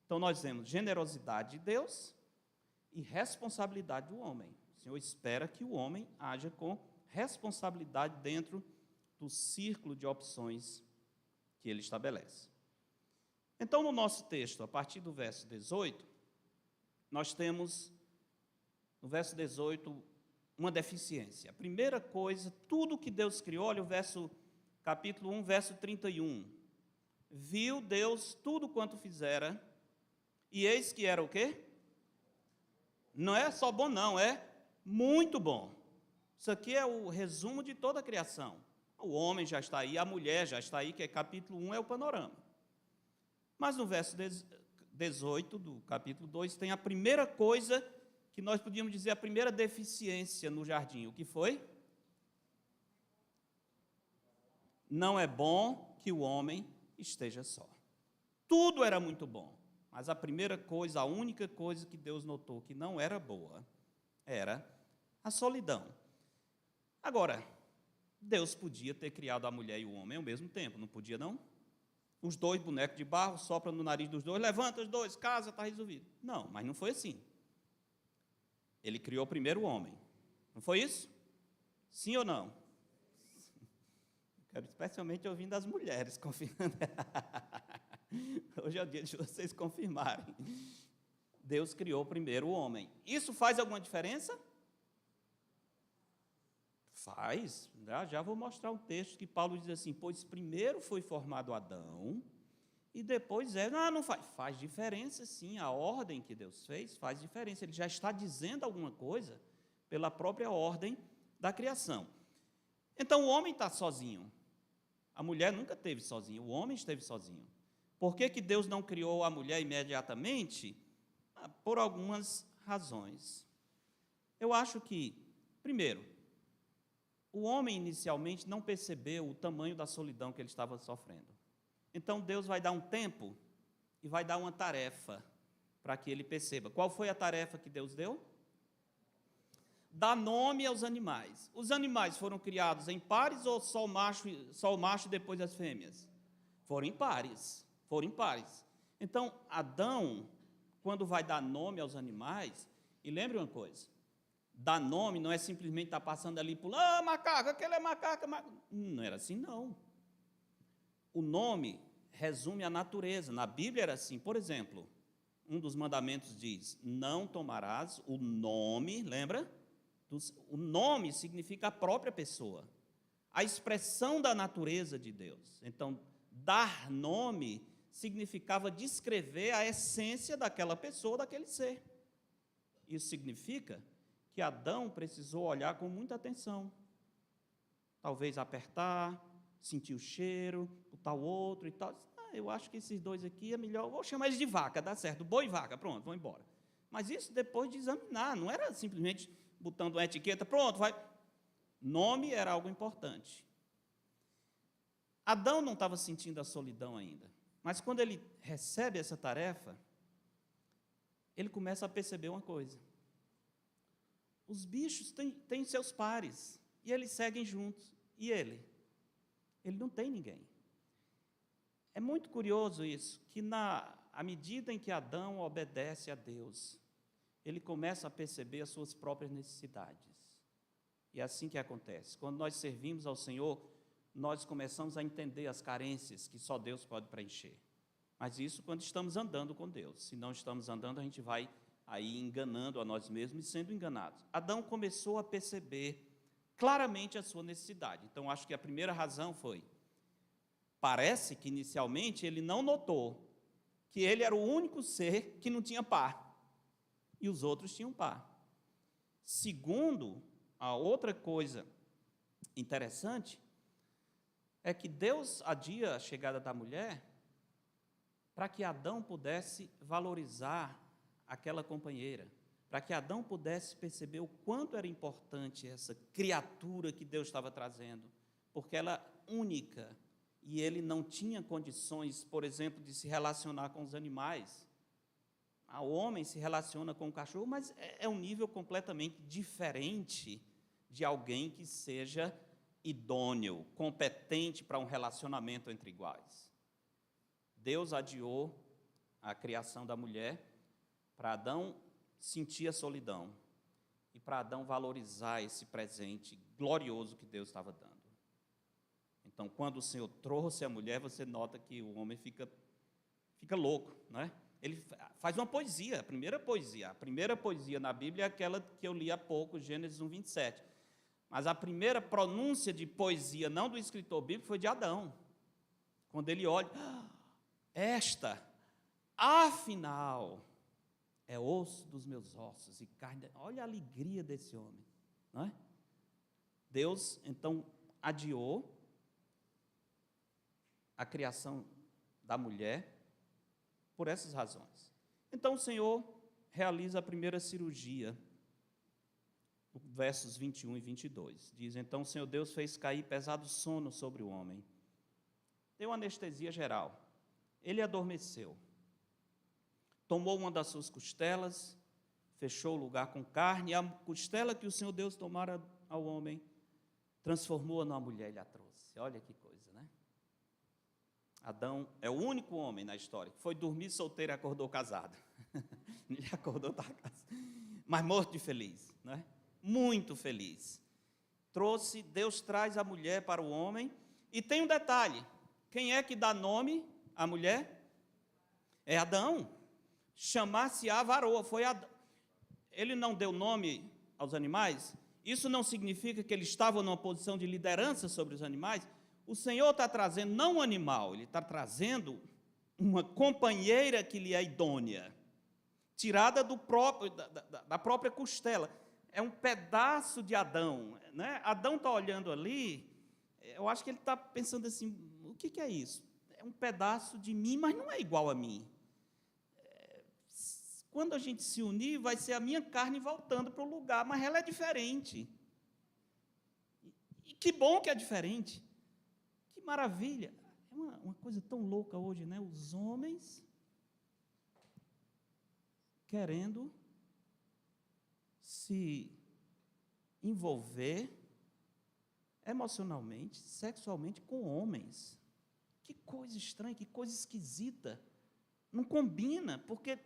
Então nós vemos generosidade de Deus e responsabilidade do homem. O Senhor espera que o homem haja com responsabilidade dentro do círculo de opções que ele estabelece. Então, no nosso texto, a partir do verso 18, nós temos, no verso 18, uma deficiência. A primeira coisa, tudo que Deus criou, olha o verso, capítulo 1, verso 31. Viu Deus tudo quanto fizera, e eis que era o quê? Não é só bom não, é muito bom. Isso aqui é o resumo de toda a criação. O homem já está aí, a mulher já está aí, que é capítulo 1, é o panorama. Mas no verso 18 do capítulo 2, tem a primeira coisa que nós podíamos dizer, a primeira deficiência no jardim. O que foi? Não é bom que o homem esteja só. Tudo era muito bom, mas a primeira coisa, a única coisa que Deus notou que não era boa, era a solidão. Agora, Deus podia ter criado a mulher e o homem ao mesmo tempo, não podia não? Os dois bonecos de barro, sopra no nariz dos dois, levanta os dois, casa, está resolvido. Não, mas não foi assim. Ele criou primeiro o homem. Não foi isso? Sim ou não? Quero especialmente ouvindo as mulheres confirmando. Hoje é o dia de vocês confirmarem. Deus criou primeiro o homem. Isso faz alguma diferença? Faz. Já vou mostrar um texto que Paulo diz assim, pois primeiro foi formado Adão e depois não faz. Faz diferença sim, a ordem que Deus fez faz diferença. Ele já está dizendo alguma coisa pela própria ordem da criação. Então o homem está sozinho. A mulher nunca esteve sozinha, o homem esteve sozinho. Por que Deus não criou a mulher imediatamente? Por algumas razões. Eu acho que, primeiro, o homem inicialmente não percebeu o tamanho da solidão que ele estava sofrendo. Então Deus vai dar um tempo e vai dar uma tarefa para que ele perceba. Qual foi a tarefa que Deus deu? Dar nome aos animais. Os animais foram criados em pares ou só o macho e depois as fêmeas? Foram em pares. Então, Adão, quando vai dar nome aos animais, e lembre uma coisa, dar nome não é simplesmente estar passando ali, pulando, macaco, aquele é macaco. Não era assim, não. O nome resume a natureza. Na Bíblia era assim. Por exemplo, um dos mandamentos diz, não tomarás o nome, lembra? O nome significa a própria pessoa, a expressão da natureza de Deus. Então, dar nome significava descrever a essência daquela pessoa, daquele ser. Isso significa que Adão precisou olhar com muita atenção. Talvez apertar, sentir o cheiro, o tal outro e tal. Eu acho que esses dois aqui é melhor, vou chamar eles de vaca, dá certo, boi e vaca, pronto, vão embora. Mas isso depois de examinar, não era simplesmente botando uma etiqueta, pronto, vai. Nome era algo importante. Adão não estava sentindo a solidão ainda, mas quando ele recebe essa tarefa, ele começa a perceber uma coisa. Os bichos têm seus pares, e eles seguem juntos, e ele não tem ninguém. É muito curioso isso, que à medida em que Adão obedece a Deus, ele começa a perceber as suas próprias necessidades. E é assim que acontece. Quando nós servimos ao Senhor, nós começamos a entender as carências que só Deus pode preencher. Mas isso quando estamos andando com Deus. Se não estamos andando, a gente vai aí enganando a nós mesmos e sendo enganados. Adão começou a perceber claramente a sua necessidade. Então, acho que a primeira razão foi, parece que inicialmente ele não notou que ele era o único ser que não tinha par, e os outros tinham par. Segundo, a outra coisa interessante é que Deus adia a chegada da mulher para que Adão pudesse valorizar aquela companheira, para que Adão pudesse perceber o quanto era importante essa criatura que Deus estava trazendo, porque ela é única, e ele não tinha condições, por exemplo, de se relacionar com os animais. O homem se relaciona com o cachorro, mas é um nível completamente diferente de alguém que seja idôneo, competente para um relacionamento entre iguais. Deus adiou a criação da mulher para Adão sentir a solidão e para Adão valorizar esse presente glorioso que Deus estava dando. Então, quando o Senhor trouxe a mulher, você nota que o homem fica louco, né? Ele faz uma poesia, a primeira poesia na Bíblia é aquela que eu li há pouco, Gênesis 1:27. Mas a primeira pronúncia de poesia, não do escritor bíblico, foi de Adão. Quando ele olha, esta, afinal, é osso dos meus ossos e carne. Olha a alegria desse homem, não é? Deus, então, adiou a criação da mulher por essas razões. Então, o Senhor realiza a primeira cirurgia, versos 21 e 22. Diz, então o Senhor Deus fez cair pesado sono sobre o homem. Deu anestesia geral. Ele adormeceu. Tomou uma das suas costelas, fechou o lugar com carne, e a costela que o Senhor Deus tomara ao homem, transformou-a numa mulher e lhe a trouxe. Olha que coisa, né? Adão é o único homem na história que foi dormir solteiro e acordou casado. Ele acordou, estava casado. Mas morto de feliz, né? Muito feliz. Deus traz a mulher para o homem, e tem um detalhe, quem é que dá nome à mulher? É Adão. Chamar-se-á varoa, foi Adão. Ele não deu nome aos animais, isso não significa que ele estava numa posição de liderança sobre os animais. O Senhor está trazendo não um animal, Ele está trazendo uma companheira que lhe é idônea, tirada da própria costela. É um pedaço de Adão, né? Adão está olhando ali, eu acho que ele está pensando assim, o que é isso? É um pedaço de mim, mas não é igual a mim. Quando a gente se unir, vai ser a minha carne voltando para o lugar, mas ela é diferente. E que bom que é diferente. Que maravilha. É uma coisa tão louca hoje, né? Os homens querendo se envolver emocionalmente, sexualmente com homens. Que coisa estranha, que coisa esquisita. Não combina, porque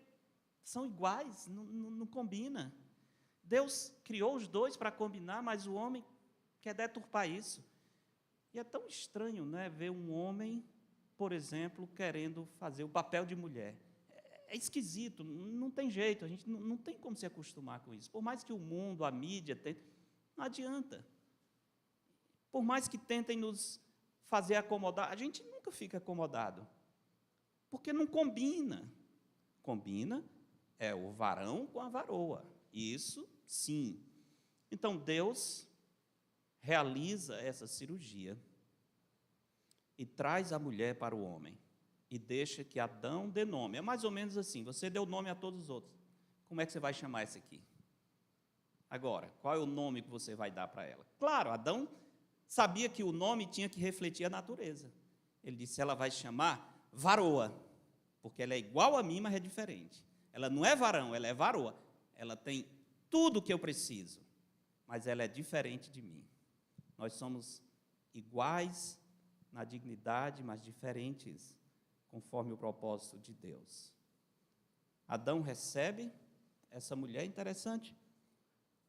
são iguais, não combina. Deus criou os dois para combinar, mas o homem quer deturpar isso. E é tão estranho, né, ver um homem, por exemplo, querendo fazer o papel de mulher. É esquisito, não tem jeito, a gente não tem como se acostumar com isso. Por mais que o mundo, a mídia, não adianta. Por mais que tentem nos fazer acomodar, a gente nunca fica acomodado, porque não combina. Combina é o varão com a varoa, isso sim. Então, Deus realiza essa cirurgia e traz a mulher para o homem e deixa que Adão dê nome. É mais ou menos assim, você deu nome a todos os outros. Como é que você vai chamar esse aqui? Agora, qual é o nome que você vai dar para ela? Claro, Adão sabia que o nome tinha que refletir a natureza. Ele disse, ela vai chamar varoa, porque ela é igual a mim, mas é diferente. Ela não é varão, ela é varoa. Ela tem tudo o que eu preciso, mas ela é diferente de mim. Nós somos iguais na dignidade, mas diferentes conforme o propósito de Deus. Adão recebe essa mulher, interessante,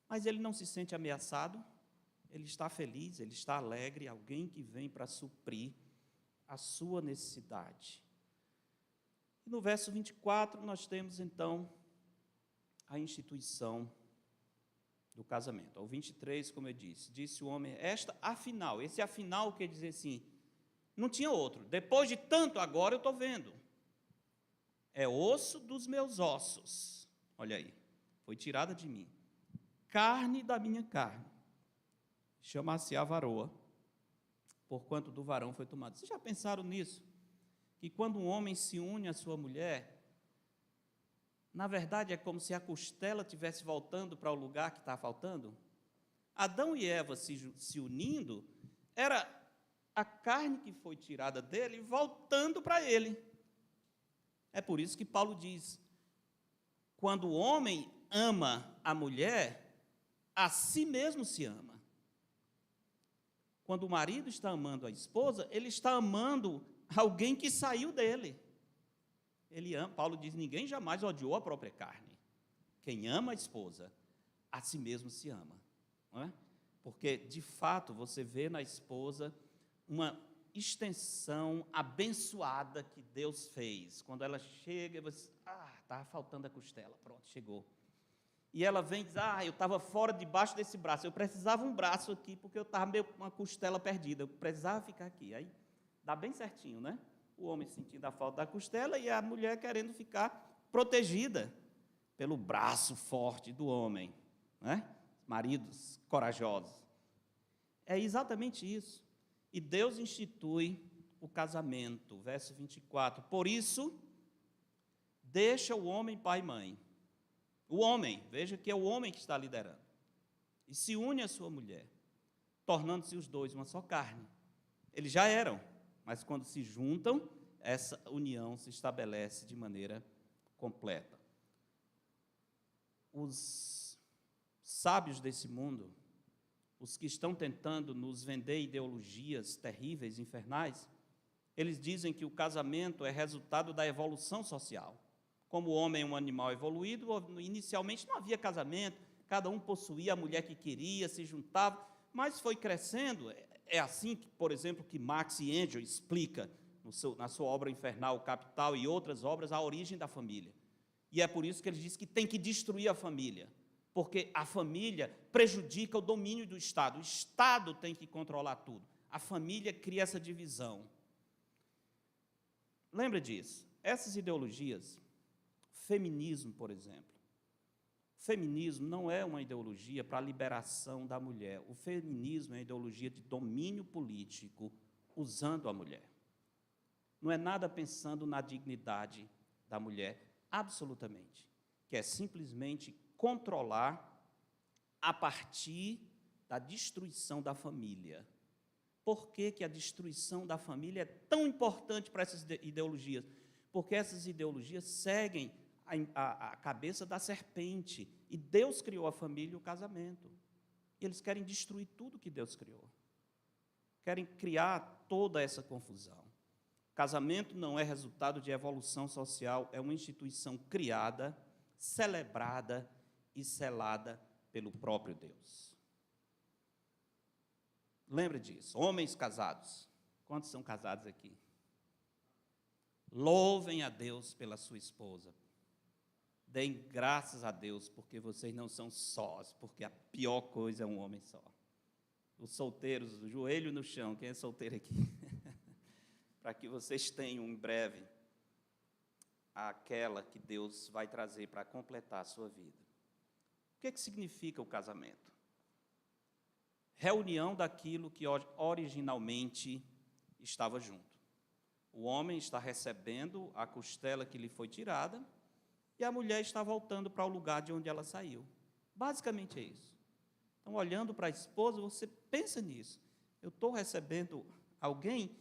mas ele não se sente ameaçado, ele está feliz, ele está alegre, alguém que vem para suprir a sua necessidade. E no verso 24, nós temos, então, a instituição do casamento. Ao 23, como eu disse o homem, afinal, esse afinal quer dizer assim, não tinha outro, depois de tanto, agora eu estou vendo. É osso dos meus ossos, olha aí, foi tirada de mim, carne da minha carne, chama-se a varoa, porquanto do varão foi tomado. Vocês já pensaram nisso? Que quando um homem se une à sua mulher, na verdade é como se a costela estivesse voltando para o lugar que está faltando? Adão e Eva se unindo, era a carne que foi tirada dele voltando para ele. É por isso que Paulo diz, quando o homem ama a mulher, a si mesmo se ama. Quando o marido está amando a esposa, ele está amando alguém que saiu dele. Ele ama, Paulo diz, ninguém jamais odiou a própria carne. Quem ama a esposa, a si mesmo se ama. Não é? Porque, de fato, você vê na esposa uma extensão abençoada que Deus fez. Quando ela chega, você estava faltando a costela, pronto, chegou. E ela vem e diz, eu estava fora debaixo desse braço, eu precisava um braço aqui, porque eu estava meio com uma costela perdida, eu precisava ficar aqui. Aí, dá bem certinho, né? O homem sentindo a falta da costela e a mulher querendo ficar protegida pelo braço forte do homem, né? Maridos corajosos. É exatamente isso. E Deus institui o casamento, verso 24. Por isso, deixa o homem pai e mãe. O homem, veja que é o homem que está liderando. E se une à sua mulher, tornando-se os dois uma só carne. Eles já eram, mas quando se juntam, essa união se estabelece de maneira completa. Os sábios desse mundo, os que estão tentando nos vender ideologias terríveis, infernais, eles dizem que o casamento é resultado da evolução social. Como o homem é um animal evoluído, inicialmente não havia casamento, cada um possuía a mulher que queria, se juntava, mas foi crescendo. É assim, que, por exemplo, que Marx e Engels explica na sua obra Infernal, Capital e outras obras, a origem da família. E é por isso que eles dizem que tem que destruir a família, porque a família prejudica o domínio do Estado. O Estado tem que controlar tudo. A família cria essa divisão. Lembra disso? Essas ideologias, feminismo, por exemplo. O feminismo não é uma ideologia para a liberação da mulher. O feminismo é uma ideologia de domínio político usando a mulher. Não é nada pensando na dignidade da mulher, absolutamente. Que é simplesmente controlar a partir da destruição da família. Por que que a destruição da família é tão importante para essas ideologias? Porque essas ideologias seguem a cabeça da serpente. E Deus criou a família e o casamento. E eles querem destruir tudo que Deus criou. Querem criar toda essa confusão. Casamento não é resultado de evolução social, é uma instituição criada, celebrada e selada pelo próprio Deus. Lembre disso. Homens casados. Quantos são casados aqui? Louvem a Deus pela sua esposa. Deem graças a Deus, porque vocês não são sós, porque a pior coisa é um homem só. Os solteiros, o joelho no chão, quem é solteiro aqui? Para que vocês tenham em breve aquela que Deus vai trazer para completar a sua vida. O que significa o casamento? Reunião daquilo que originalmente estava junto. O homem está recebendo a costela que lhe foi tirada e a mulher está voltando para o lugar de onde ela saiu. Basicamente é isso. Então, olhando para a esposa, você pensa nisso. Eu estou recebendo alguém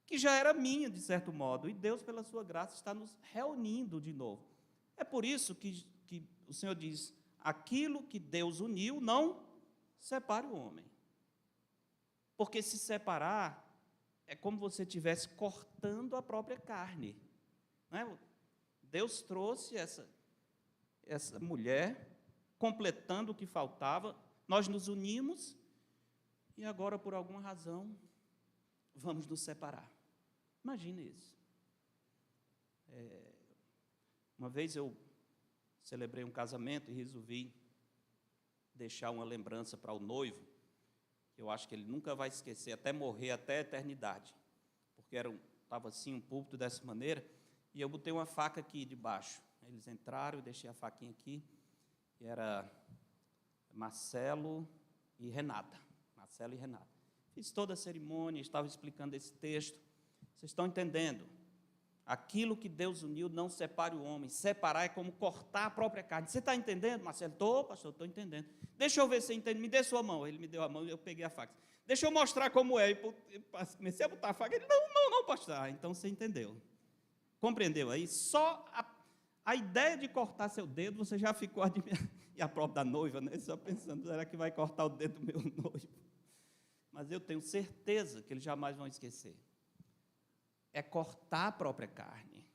que já era minha, de certo modo, e Deus, pela sua graça, está nos reunindo de novo. É por isso que o Senhor diz, aquilo que Deus uniu, não separe o homem. Porque se separar, é como você estivesse cortando a própria carne. Não é? Deus trouxe essa mulher, completando o que faltava, nós nos unimos, e agora, por alguma razão, vamos nos separar. Imagina isso. Uma vez eu celebrei um casamento e resolvi deixar uma lembrança para o noivo, que eu acho que ele nunca vai esquecer, até morrer, até a eternidade, porque estava assim, um púlpito dessa maneira, e eu botei uma faca aqui debaixo. Eles entraram, eu deixei a faquinha aqui, e era Marcelo e Renata. Marcelo e Renata. Fiz toda a cerimônia, estava explicando esse texto. Vocês estão entendendo? Aquilo que Deus uniu, não separe o homem. Separar é como cortar a própria carne. Você está entendendo, Marcelo? Estou, pastor, estou entendendo. Deixa eu ver se você entende. Me dê sua mão. Ele me deu a mão e eu peguei a faca. Deixa eu mostrar como é. Eu comecei a botar a faca. Ele, não, pastor. Então você entendeu. Compreendeu aí? Só a ideia de cortar seu dedo, você já ficou admirando. E a própria da noiva, né? Só pensando, será que vai cortar o dedo do meu noivo? Mas eu tenho certeza que eles jamais vão esquecer. É cortar a própria carne.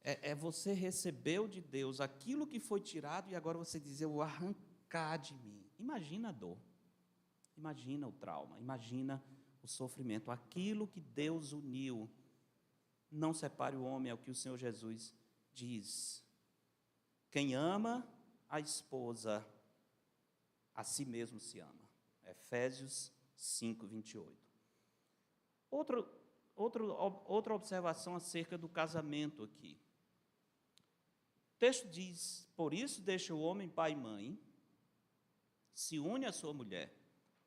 É você recebeu de Deus aquilo que foi tirado e agora você dizer, eu vou arrancar de mim. Imagina a dor. Imagina o trauma. Imagina o sofrimento. Aquilo que Deus uniu. Não separe o homem, é o que o Senhor Jesus diz. Quem ama a esposa, a si mesmo se ama. Efésios 5, 28. Outra observação acerca do casamento aqui. O texto diz, por isso deixa o homem pai e mãe, se une à sua mulher,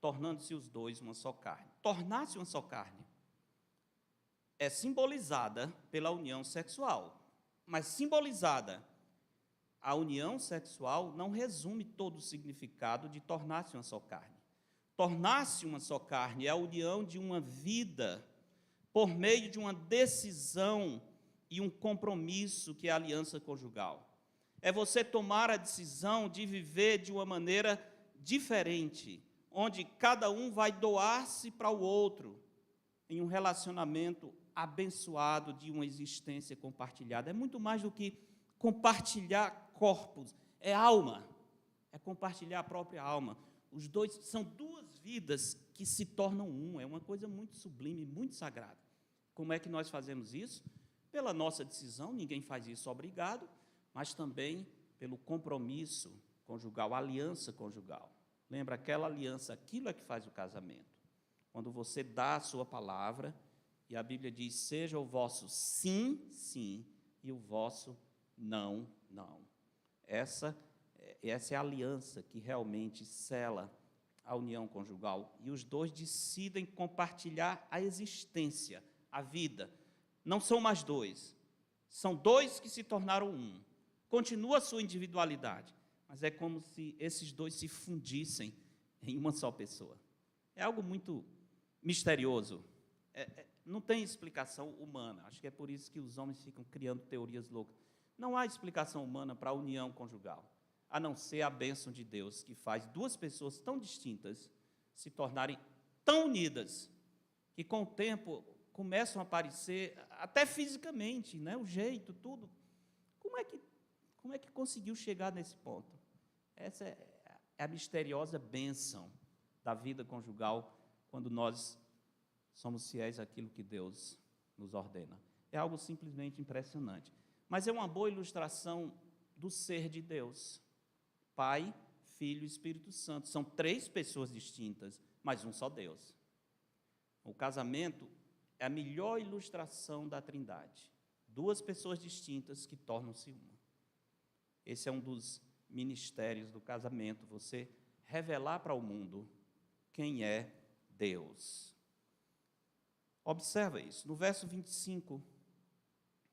tornando-se os dois uma só carne. Tornar-se uma só carne é simbolizada pela união sexual, mas simbolizada, a união sexual não resume todo o significado de tornar-se uma só carne. Tornar-se uma só carne é a união de uma vida por meio de uma decisão e um compromisso que é a aliança conjugal. É você tomar a decisão de viver de uma maneira diferente, onde cada um vai doar-se para o outro, em um relacionamento abençoado de uma existência compartilhada. É muito mais do que compartilhar corpos, é alma, é compartilhar a própria alma. Os dois são duas vidas que se tornam um, é uma coisa muito sublime, muito sagrada. Como é que nós fazemos isso? Pela nossa decisão, ninguém faz isso obrigado, mas também pelo compromisso conjugal, aliança conjugal. Lembra, aquela aliança, aquilo é que faz o casamento. Quando você dá a sua palavra, e a Bíblia diz, seja o vosso sim, sim, e o vosso não, não. Essa é a aliança que realmente sela a união conjugal. E os dois decidem compartilhar a existência, a vida. Não são mais dois. São dois que se tornaram um. Continua a sua individualidade, mas é como se esses dois se fundissem em uma só pessoa. É algo muito misterioso. Não tem explicação humana. Acho que é por isso que os homens ficam criando teorias loucas. Não há explicação humana para a união conjugal, a não ser a bênção de Deus, que faz duas pessoas tão distintas se tornarem tão unidas, que com o tempo começam a aparecer, até fisicamente, né? O jeito, tudo. Como é que conseguiu chegar nesse ponto? Essa é a misteriosa bênção da vida conjugal, quando nós somos fiéis àquilo que Deus nos ordena. É algo simplesmente impressionante. Mas é uma boa ilustração do ser de Deus. Pai, Filho e Espírito Santo. São três pessoas distintas, mas um só Deus. O casamento é a melhor ilustração da Trindade. Duas pessoas distintas que tornam-se uma. Esse é um dos ministérios do casamento, você revelar para o mundo quem é Deus. Observa isso. No verso 25,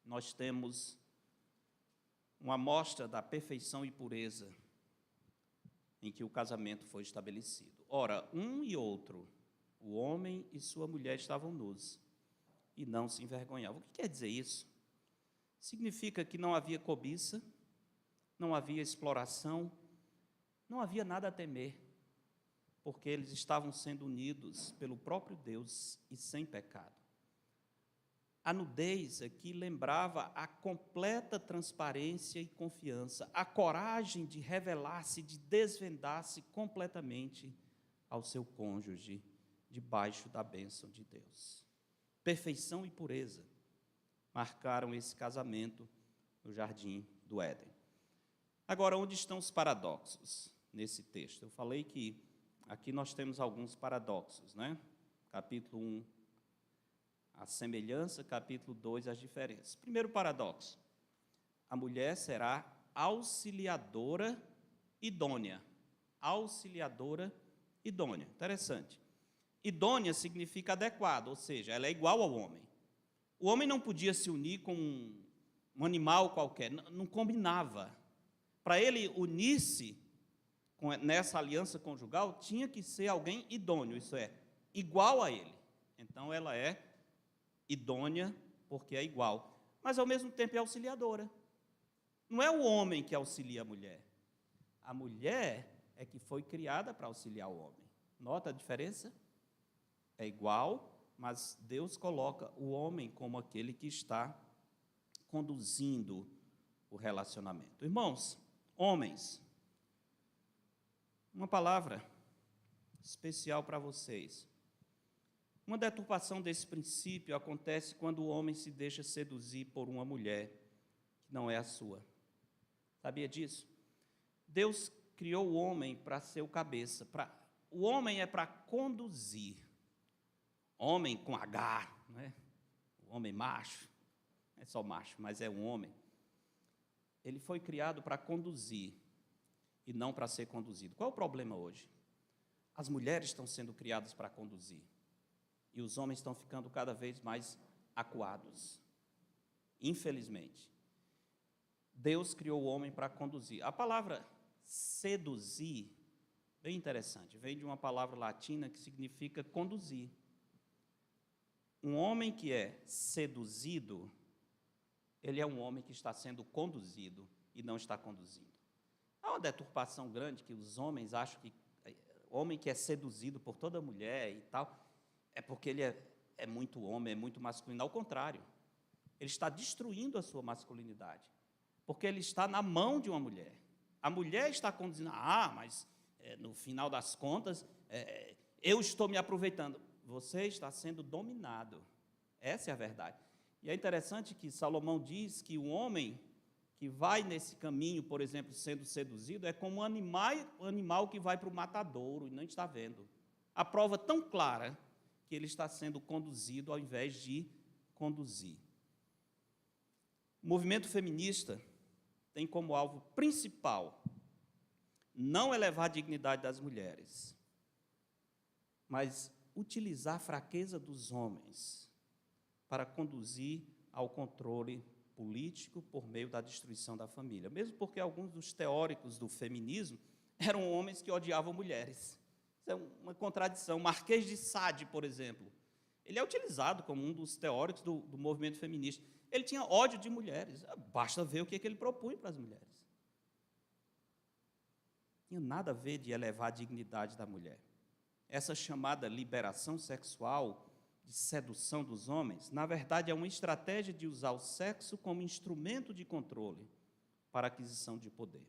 nós temos uma amostra da perfeição e pureza em que o casamento foi estabelecido. Ora, um e outro, o homem e sua mulher estavam nus e não se envergonhavam. O que quer dizer isso? Significa que não havia cobiça, não havia exploração, não havia nada a temer, porque eles estavam sendo unidos pelo próprio Deus e sem pecado. A nudez aqui lembrava a completa transparência e confiança, a coragem de revelar-se, de desvendar-se completamente ao seu cônjuge debaixo da bênção de Deus. Perfeição e pureza marcaram esse casamento no jardim do Éden. Agora, onde estão os paradoxos nesse texto? Eu falei que aqui nós temos alguns paradoxos, né? Capítulo 1, a semelhança, capítulo 2, as diferenças. Primeiro paradoxo: a mulher será auxiliadora idônea. Auxiliadora idônea. Interessante. Idônea significa adequado, ou seja, ela é igual ao homem. O homem não podia se unir com um animal qualquer, não combinava. Para ele unir-se nessa aliança conjugal, tinha que ser alguém idôneo, isso é, igual a ele. Então, ela é idônea porque é igual, mas ao mesmo tempo é auxiliadora. Não é o homem que auxilia a mulher é que foi criada para auxiliar o homem. Nota a diferença? É igual, mas Deus coloca o homem como aquele que está conduzindo o relacionamento. Irmãos, homens, uma palavra especial para vocês. Uma deturpação desse princípio acontece quando o homem se deixa seduzir por uma mulher que não é a sua. Sabia disso? Deus criou o homem para ser o cabeça. O homem é para conduzir. Homem com H, né? O homem macho. Não é só macho, mas é um homem. Ele foi criado para conduzir e não para ser conduzido. Qual é o problema hoje? As mulheres estão sendo criadas para conduzir e os homens estão ficando cada vez mais acuados. Infelizmente. Deus criou o homem para conduzir. A palavra seduzir, bem interessante, vem de uma palavra latina que significa conduzir. Um homem que é seduzido, ele é um homem que está sendo conduzido e não está conduzindo. Há uma deturpação grande que os homens acham que o homem que é seduzido por toda mulher e tal, é porque ele é muito homem, é muito masculino. Ao contrário, ele está destruindo a sua masculinidade, porque ele está na mão de uma mulher. A mulher está conduzindo, mas no final das contas, eu estou me aproveitando. Você está sendo dominado. Essa é a verdade. E é interessante que Salomão diz que o homem que vai nesse caminho, por exemplo, sendo seduzido, é como um animal que vai para o matadouro e não está vendo. A prova tão clara que ele está sendo conduzido ao invés de conduzir. O movimento feminista tem como alvo principal não elevar a dignidade das mulheres, mas utilizar a fraqueza dos homens para conduzir ao controle político por meio da destruição da família. Mesmo porque alguns dos teóricos do feminismo eram homens que odiavam mulheres. Isso é uma contradição. Marquês de Sade, por exemplo, ele é utilizado como um dos teóricos do movimento feminista. Ele tinha ódio de mulheres. Basta ver o que ele propunha para as mulheres. Não tinha nada a ver de elevar a dignidade da mulher. Essa chamada liberação sexual, de sedução dos homens, na verdade é uma estratégia de usar o sexo como instrumento de controle para a aquisição de poder.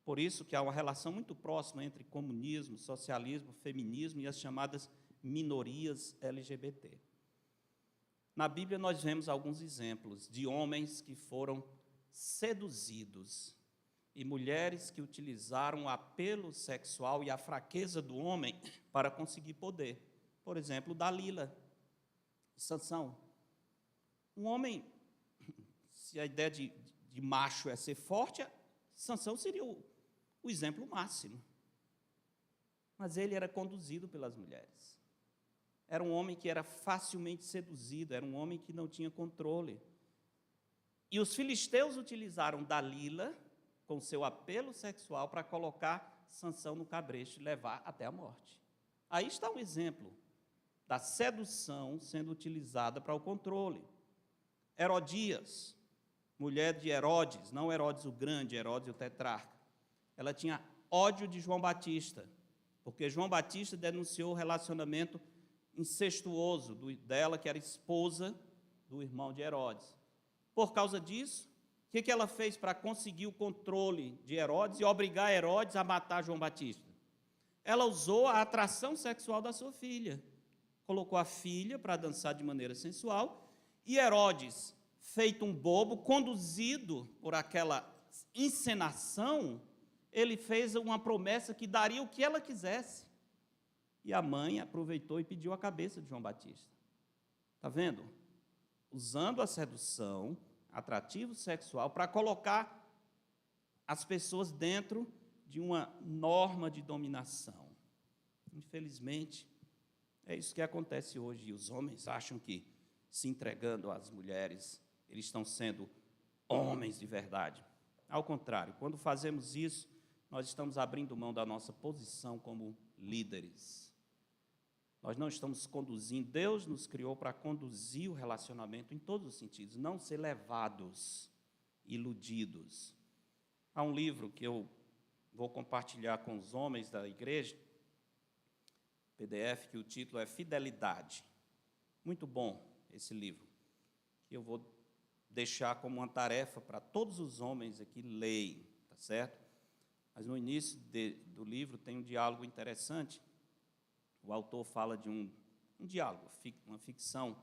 Por isso que há uma relação muito próxima entre comunismo, socialismo, feminismo e as chamadas minorias LGBT. Na Bíblia nós vemos alguns exemplos de homens que foram seduzidos e mulheres que utilizaram o apelo sexual e a fraqueza do homem para conseguir poder. Por exemplo, Dalila, Sansão. Um homem, se a ideia de macho é ser forte, Sansão seria o exemplo máximo. Mas ele era conduzido pelas mulheres. Era um homem que era facilmente seduzido, era um homem que não tinha controle. E os filisteus utilizaram Dalila com seu apelo sexual para colocar Sansão no cabresto e levar até a morte. Aí está um exemplo da sedução sendo utilizada para o controle. Herodias, mulher de Herodes, não Herodes o Grande, Herodes o tetrarca. Ela tinha ódio de João Batista, porque João Batista denunciou o relacionamento incestuoso dela, que era esposa do irmão de Herodes. Por causa disso, o que ela fez para conseguir o controle de Herodes e obrigar Herodes a matar João Batista? ela usou a atração sexual da sua filha. Colocou a filha para dançar de maneira sensual, e Herodes, feito um bobo, conduzido por aquela encenação, ele fez uma promessa que daria o que ela quisesse. E a mãe aproveitou e pediu a cabeça de João Batista. Está vendo? Usando a sedução, atrativo sexual, para colocar as pessoas dentro de uma norma de dominação. Infelizmente, é isso que acontece hoje. E os homens acham que, se entregando às mulheres, eles estão sendo homens de verdade. Ao contrário, quando fazemos isso, nós estamos abrindo mão da nossa posição como líderes. Nós não estamos conduzindo, Deus nos criou para conduzir o relacionamento em todos os sentidos, não ser levados, iludidos. Há um livro que eu vou compartilhar com os homens da igreja, PDF, que o título é Fidelidade. Muito bom esse livro, que eu vou deixar como uma tarefa para todos os homens aqui lerem, tá certo? Mas no início do livro tem um diálogo interessante. O autor fala de um diálogo, uma ficção,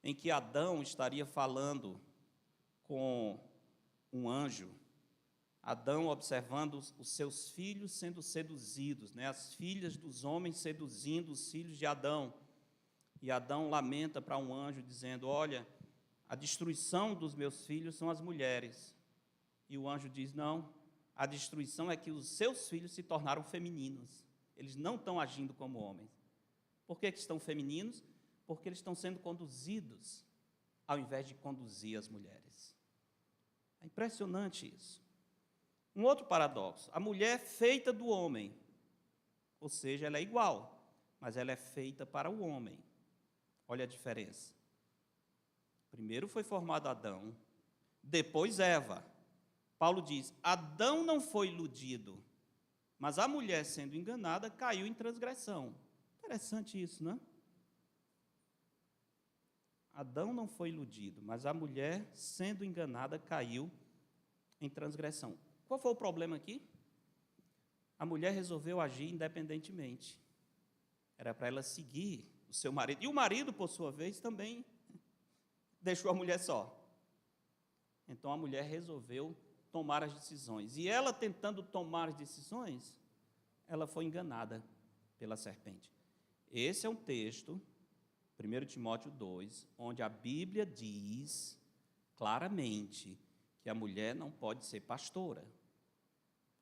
em que Adão estaria falando com um anjo, Adão observando os seus filhos sendo seduzidos, né? As filhas dos homens seduzindo os filhos de Adão. E Adão lamenta para um anjo, dizendo, olha, a destruição dos meus filhos são as mulheres. E o anjo diz, não, a destruição é que os seus filhos se tornaram femininos. Eles não estão agindo como homens. Por que estão femininos? Porque eles estão sendo conduzidos, ao invés de conduzir as mulheres. É impressionante isso. Um outro paradoxo, a mulher feita do homem, ou seja, ela é igual, mas ela é feita para o homem. Olha a diferença. Primeiro foi formado Adão, depois Eva. Paulo diz, Adão não foi iludido, mas a mulher, sendo enganada, caiu em transgressão. Interessante isso, não é? Adão não foi iludido, mas a mulher, sendo enganada, caiu em transgressão. Qual foi o problema aqui? A mulher resolveu agir independentemente. Era para ela seguir o seu marido. E o marido, por sua vez, também deixou a mulher só. Então a mulher resolveu tomar as decisões. E ela, tentando tomar as decisões, ela foi enganada pela serpente. Esse é um texto, 1 Timóteo 2, onde a Bíblia diz claramente que a mulher não pode ser pastora.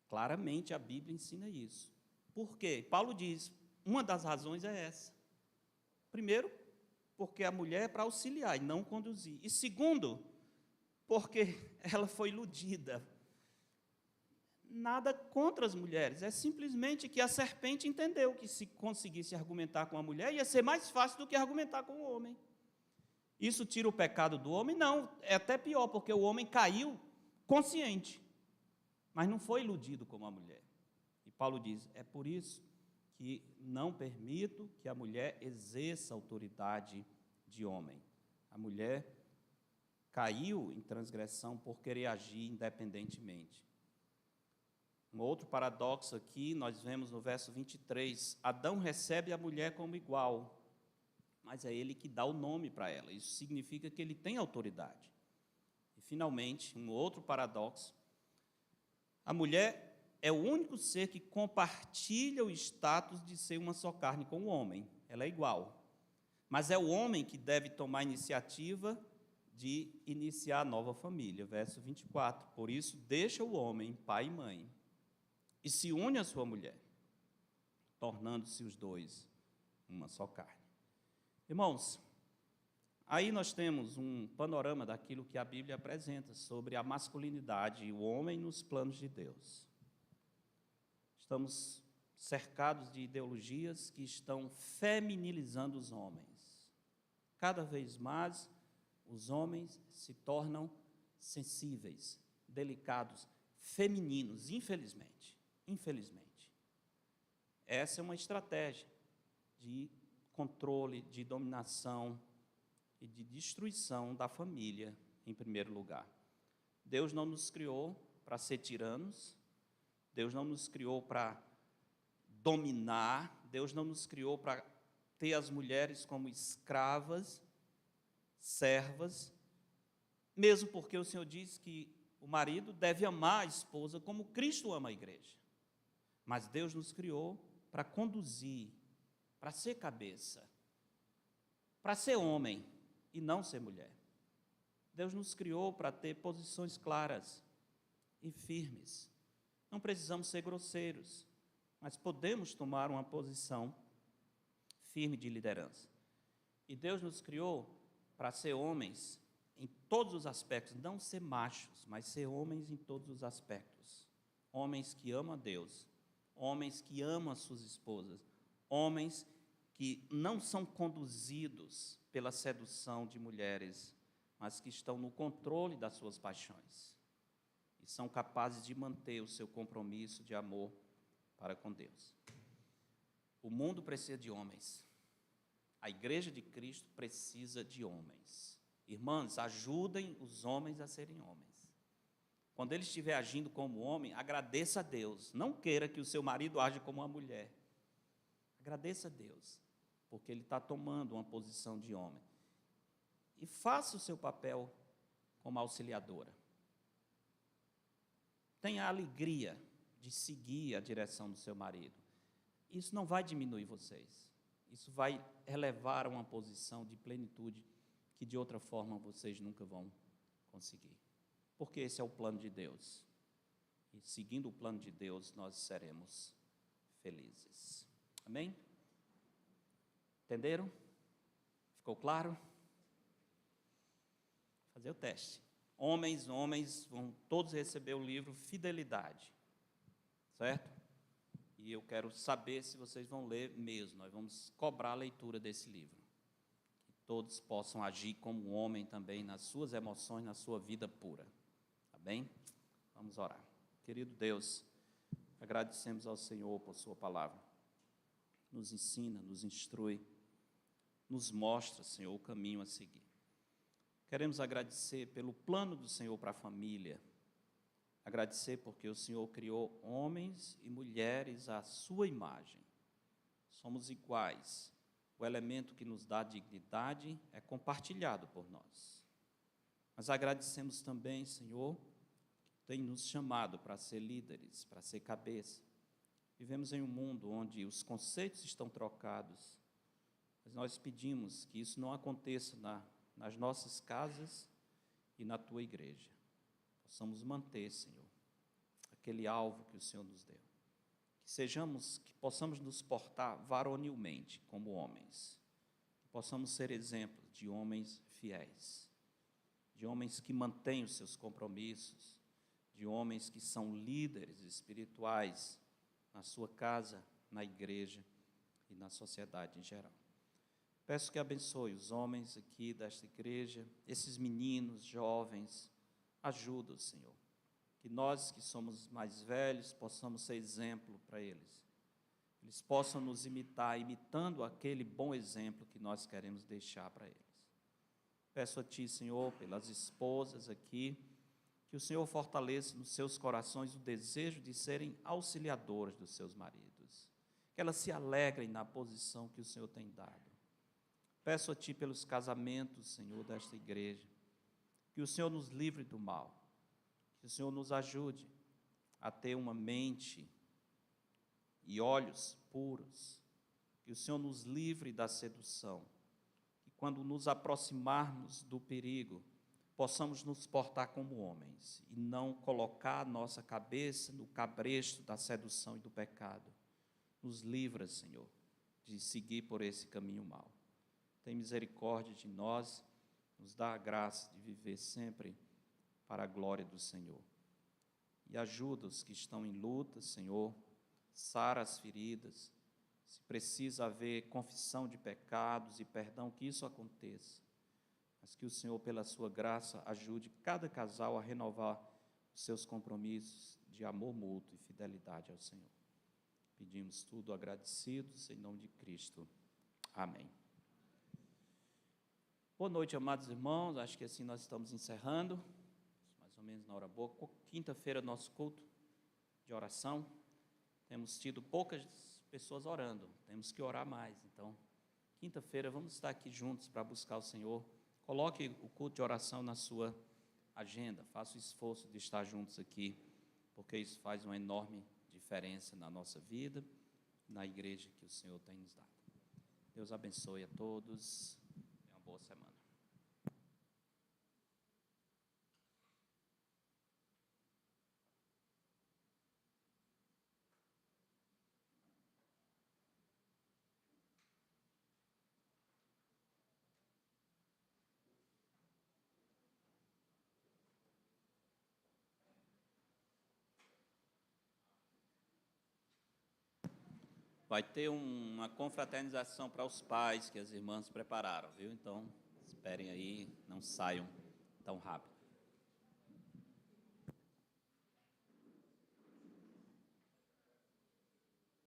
Claramente a Bíblia ensina isso. Por quê? Paulo diz, uma das razões é essa. Primeiro, porque a mulher é para auxiliar e não conduzir. E segundo, porque ela foi iludida. Nada contra as mulheres, é simplesmente que a serpente entendeu que se conseguisse argumentar com a mulher, ia ser mais fácil do que argumentar com o homem. Isso tira o pecado do homem? Não, é até pior, porque o homem caiu consciente, mas não foi iludido como a mulher. E Paulo diz, é por isso que não permito que a mulher exerça autoridade de homem. A mulher caiu em transgressão por querer agir independentemente. Um outro paradoxo aqui, nós vemos no verso 23, Adão recebe a mulher como igual, mas é ele que dá o nome para ela, isso significa que ele tem autoridade. E, finalmente, um outro paradoxo, a mulher é o único ser que compartilha o status de ser uma só carne com o homem, ela é igual, mas é o homem que deve tomar a iniciativa de iniciar a nova família, verso 24, por isso deixa o homem, pai e mãe, e se une à sua mulher, tornando-se os dois uma só carne. Irmãos, aí nós temos um panorama daquilo que a Bíblia apresenta sobre a masculinidade e o homem nos planos de Deus. Estamos cercados de ideologias que estão feminilizando os homens. Cada vez mais, os homens se tornam sensíveis, delicados, femininos, infelizmente. Infelizmente. Essa é uma estratégia de controle, de dominação e de destruição da família, em primeiro lugar. Deus não nos criou para ser tiranos, Deus não nos criou para dominar, Deus não nos criou para ter as mulheres como escravas, servas, mesmo porque o Senhor diz que o marido deve amar a esposa como Cristo ama a igreja. Mas Deus nos criou para conduzir, para ser cabeça, para ser homem e não ser mulher. Deus nos criou para ter posições claras e firmes. Não precisamos ser grosseiros, mas podemos tomar uma posição firme de liderança. E Deus nos criou para ser homens em todos os aspectos, não ser machos, mas ser homens em todos os aspectos. Homens que amam a Deus, homens que amam as suas esposas, homens que não são conduzidos pela sedução de mulheres, mas que estão no controle das suas paixões e são capazes de manter o seu compromisso de amor para com Deus. O mundo precisa de homens. A igreja de Cristo precisa de homens. Irmãs, ajudem os homens a serem homens. Quando ele estiver agindo como homem, agradeça a Deus. Não queira que o seu marido age como uma mulher. Agradeça a Deus, porque ele está tomando uma posição de homem. E faça o seu papel como auxiliadora. Tenha a alegria de seguir a direção do seu marido. Isso não vai diminuir vocês. Isso vai elevar a uma posição de plenitude que de outra forma vocês nunca vão conseguir. Porque esse é o plano de Deus. E seguindo o plano de Deus, nós seremos felizes. Amém? Entenderam? Ficou claro? Vou fazer o teste. Homens vão todos receber o livro Fidelidade. Certo? E eu quero saber se vocês vão ler mesmo. Nós vamos cobrar a leitura desse livro. Que todos possam agir como um homem também nas suas emoções, na sua vida pura. Tá bem? Vamos orar. Querido Deus, agradecemos ao Senhor por sua palavra. Nos ensina, nos instrui, nos mostra, Senhor, o caminho a seguir. Queremos agradecer pelo plano do Senhor para a família. Agradecer porque o Senhor criou homens e mulheres à sua imagem. Somos iguais. O elemento que nos dá dignidade é compartilhado por nós. Mas agradecemos também, Senhor, que tem nos chamado para ser líderes, para ser cabeça. Vivemos em um mundo onde os conceitos estão trocados, mas nós pedimos que isso não aconteça nas nossas casas e na tua igreja. Possamos manter, Senhor, aquele alvo que o Senhor nos deu. Que possamos nos portar varonilmente como homens. Que possamos ser exemplos de homens fiéis, de homens que mantêm os seus compromissos, de homens que são líderes espirituais na sua casa, na igreja e na sociedade em geral. Peço que abençoe os homens aqui desta igreja, esses meninos, jovens. Ajuda, Senhor, que nós que somos mais velhos possamos ser exemplo para eles. Eles possam nos imitar, imitando aquele bom exemplo que nós queremos deixar para eles. Peço a Ti, Senhor, pelas esposas aqui, que o Senhor fortaleça nos seus corações o desejo de serem auxiliadoras dos seus maridos, que elas se alegrem na posição que o Senhor tem dado. Peço a Ti pelos casamentos, Senhor, desta igreja, que o Senhor nos livre do mal, que o Senhor nos ajude a ter uma mente e olhos puros, que o Senhor nos livre da sedução, que quando nos aproximarmos do perigo, possamos nos portar como homens e não colocar a nossa cabeça no cabresto da sedução e do pecado. Nos livra, Senhor, de seguir por esse caminho mau. Tem misericórdia de nós, nos dá a graça de viver sempre para a glória do Senhor. E ajuda os que estão em luta, Senhor, sara as feridas. Se precisa haver confissão de pecados e perdão, que isso aconteça. Mas que o Senhor, pela sua graça, ajude cada casal a renovar os seus compromissos de amor mútuo e fidelidade ao Senhor. Pedimos tudo agradecidos, em nome de Cristo. Amém. Boa noite, amados irmãos. Acho que assim nós estamos encerrando, mais ou menos na hora boa. Quinta-feira, nosso culto de oração. Temos tido poucas pessoas orando, temos que orar mais. Então, quinta-feira vamos estar aqui juntos para buscar o Senhor. Coloque o culto de oração na sua agenda, faça o esforço de estar juntos aqui, porque isso faz uma enorme diferença na nossa vida, na igreja que o Senhor tem nos dado. Deus abençoe a todos, tenha uma boa semana. Vai ter uma confraternização para os pais que as irmãs prepararam, viu? Então, esperem aí, não saiam tão rápido.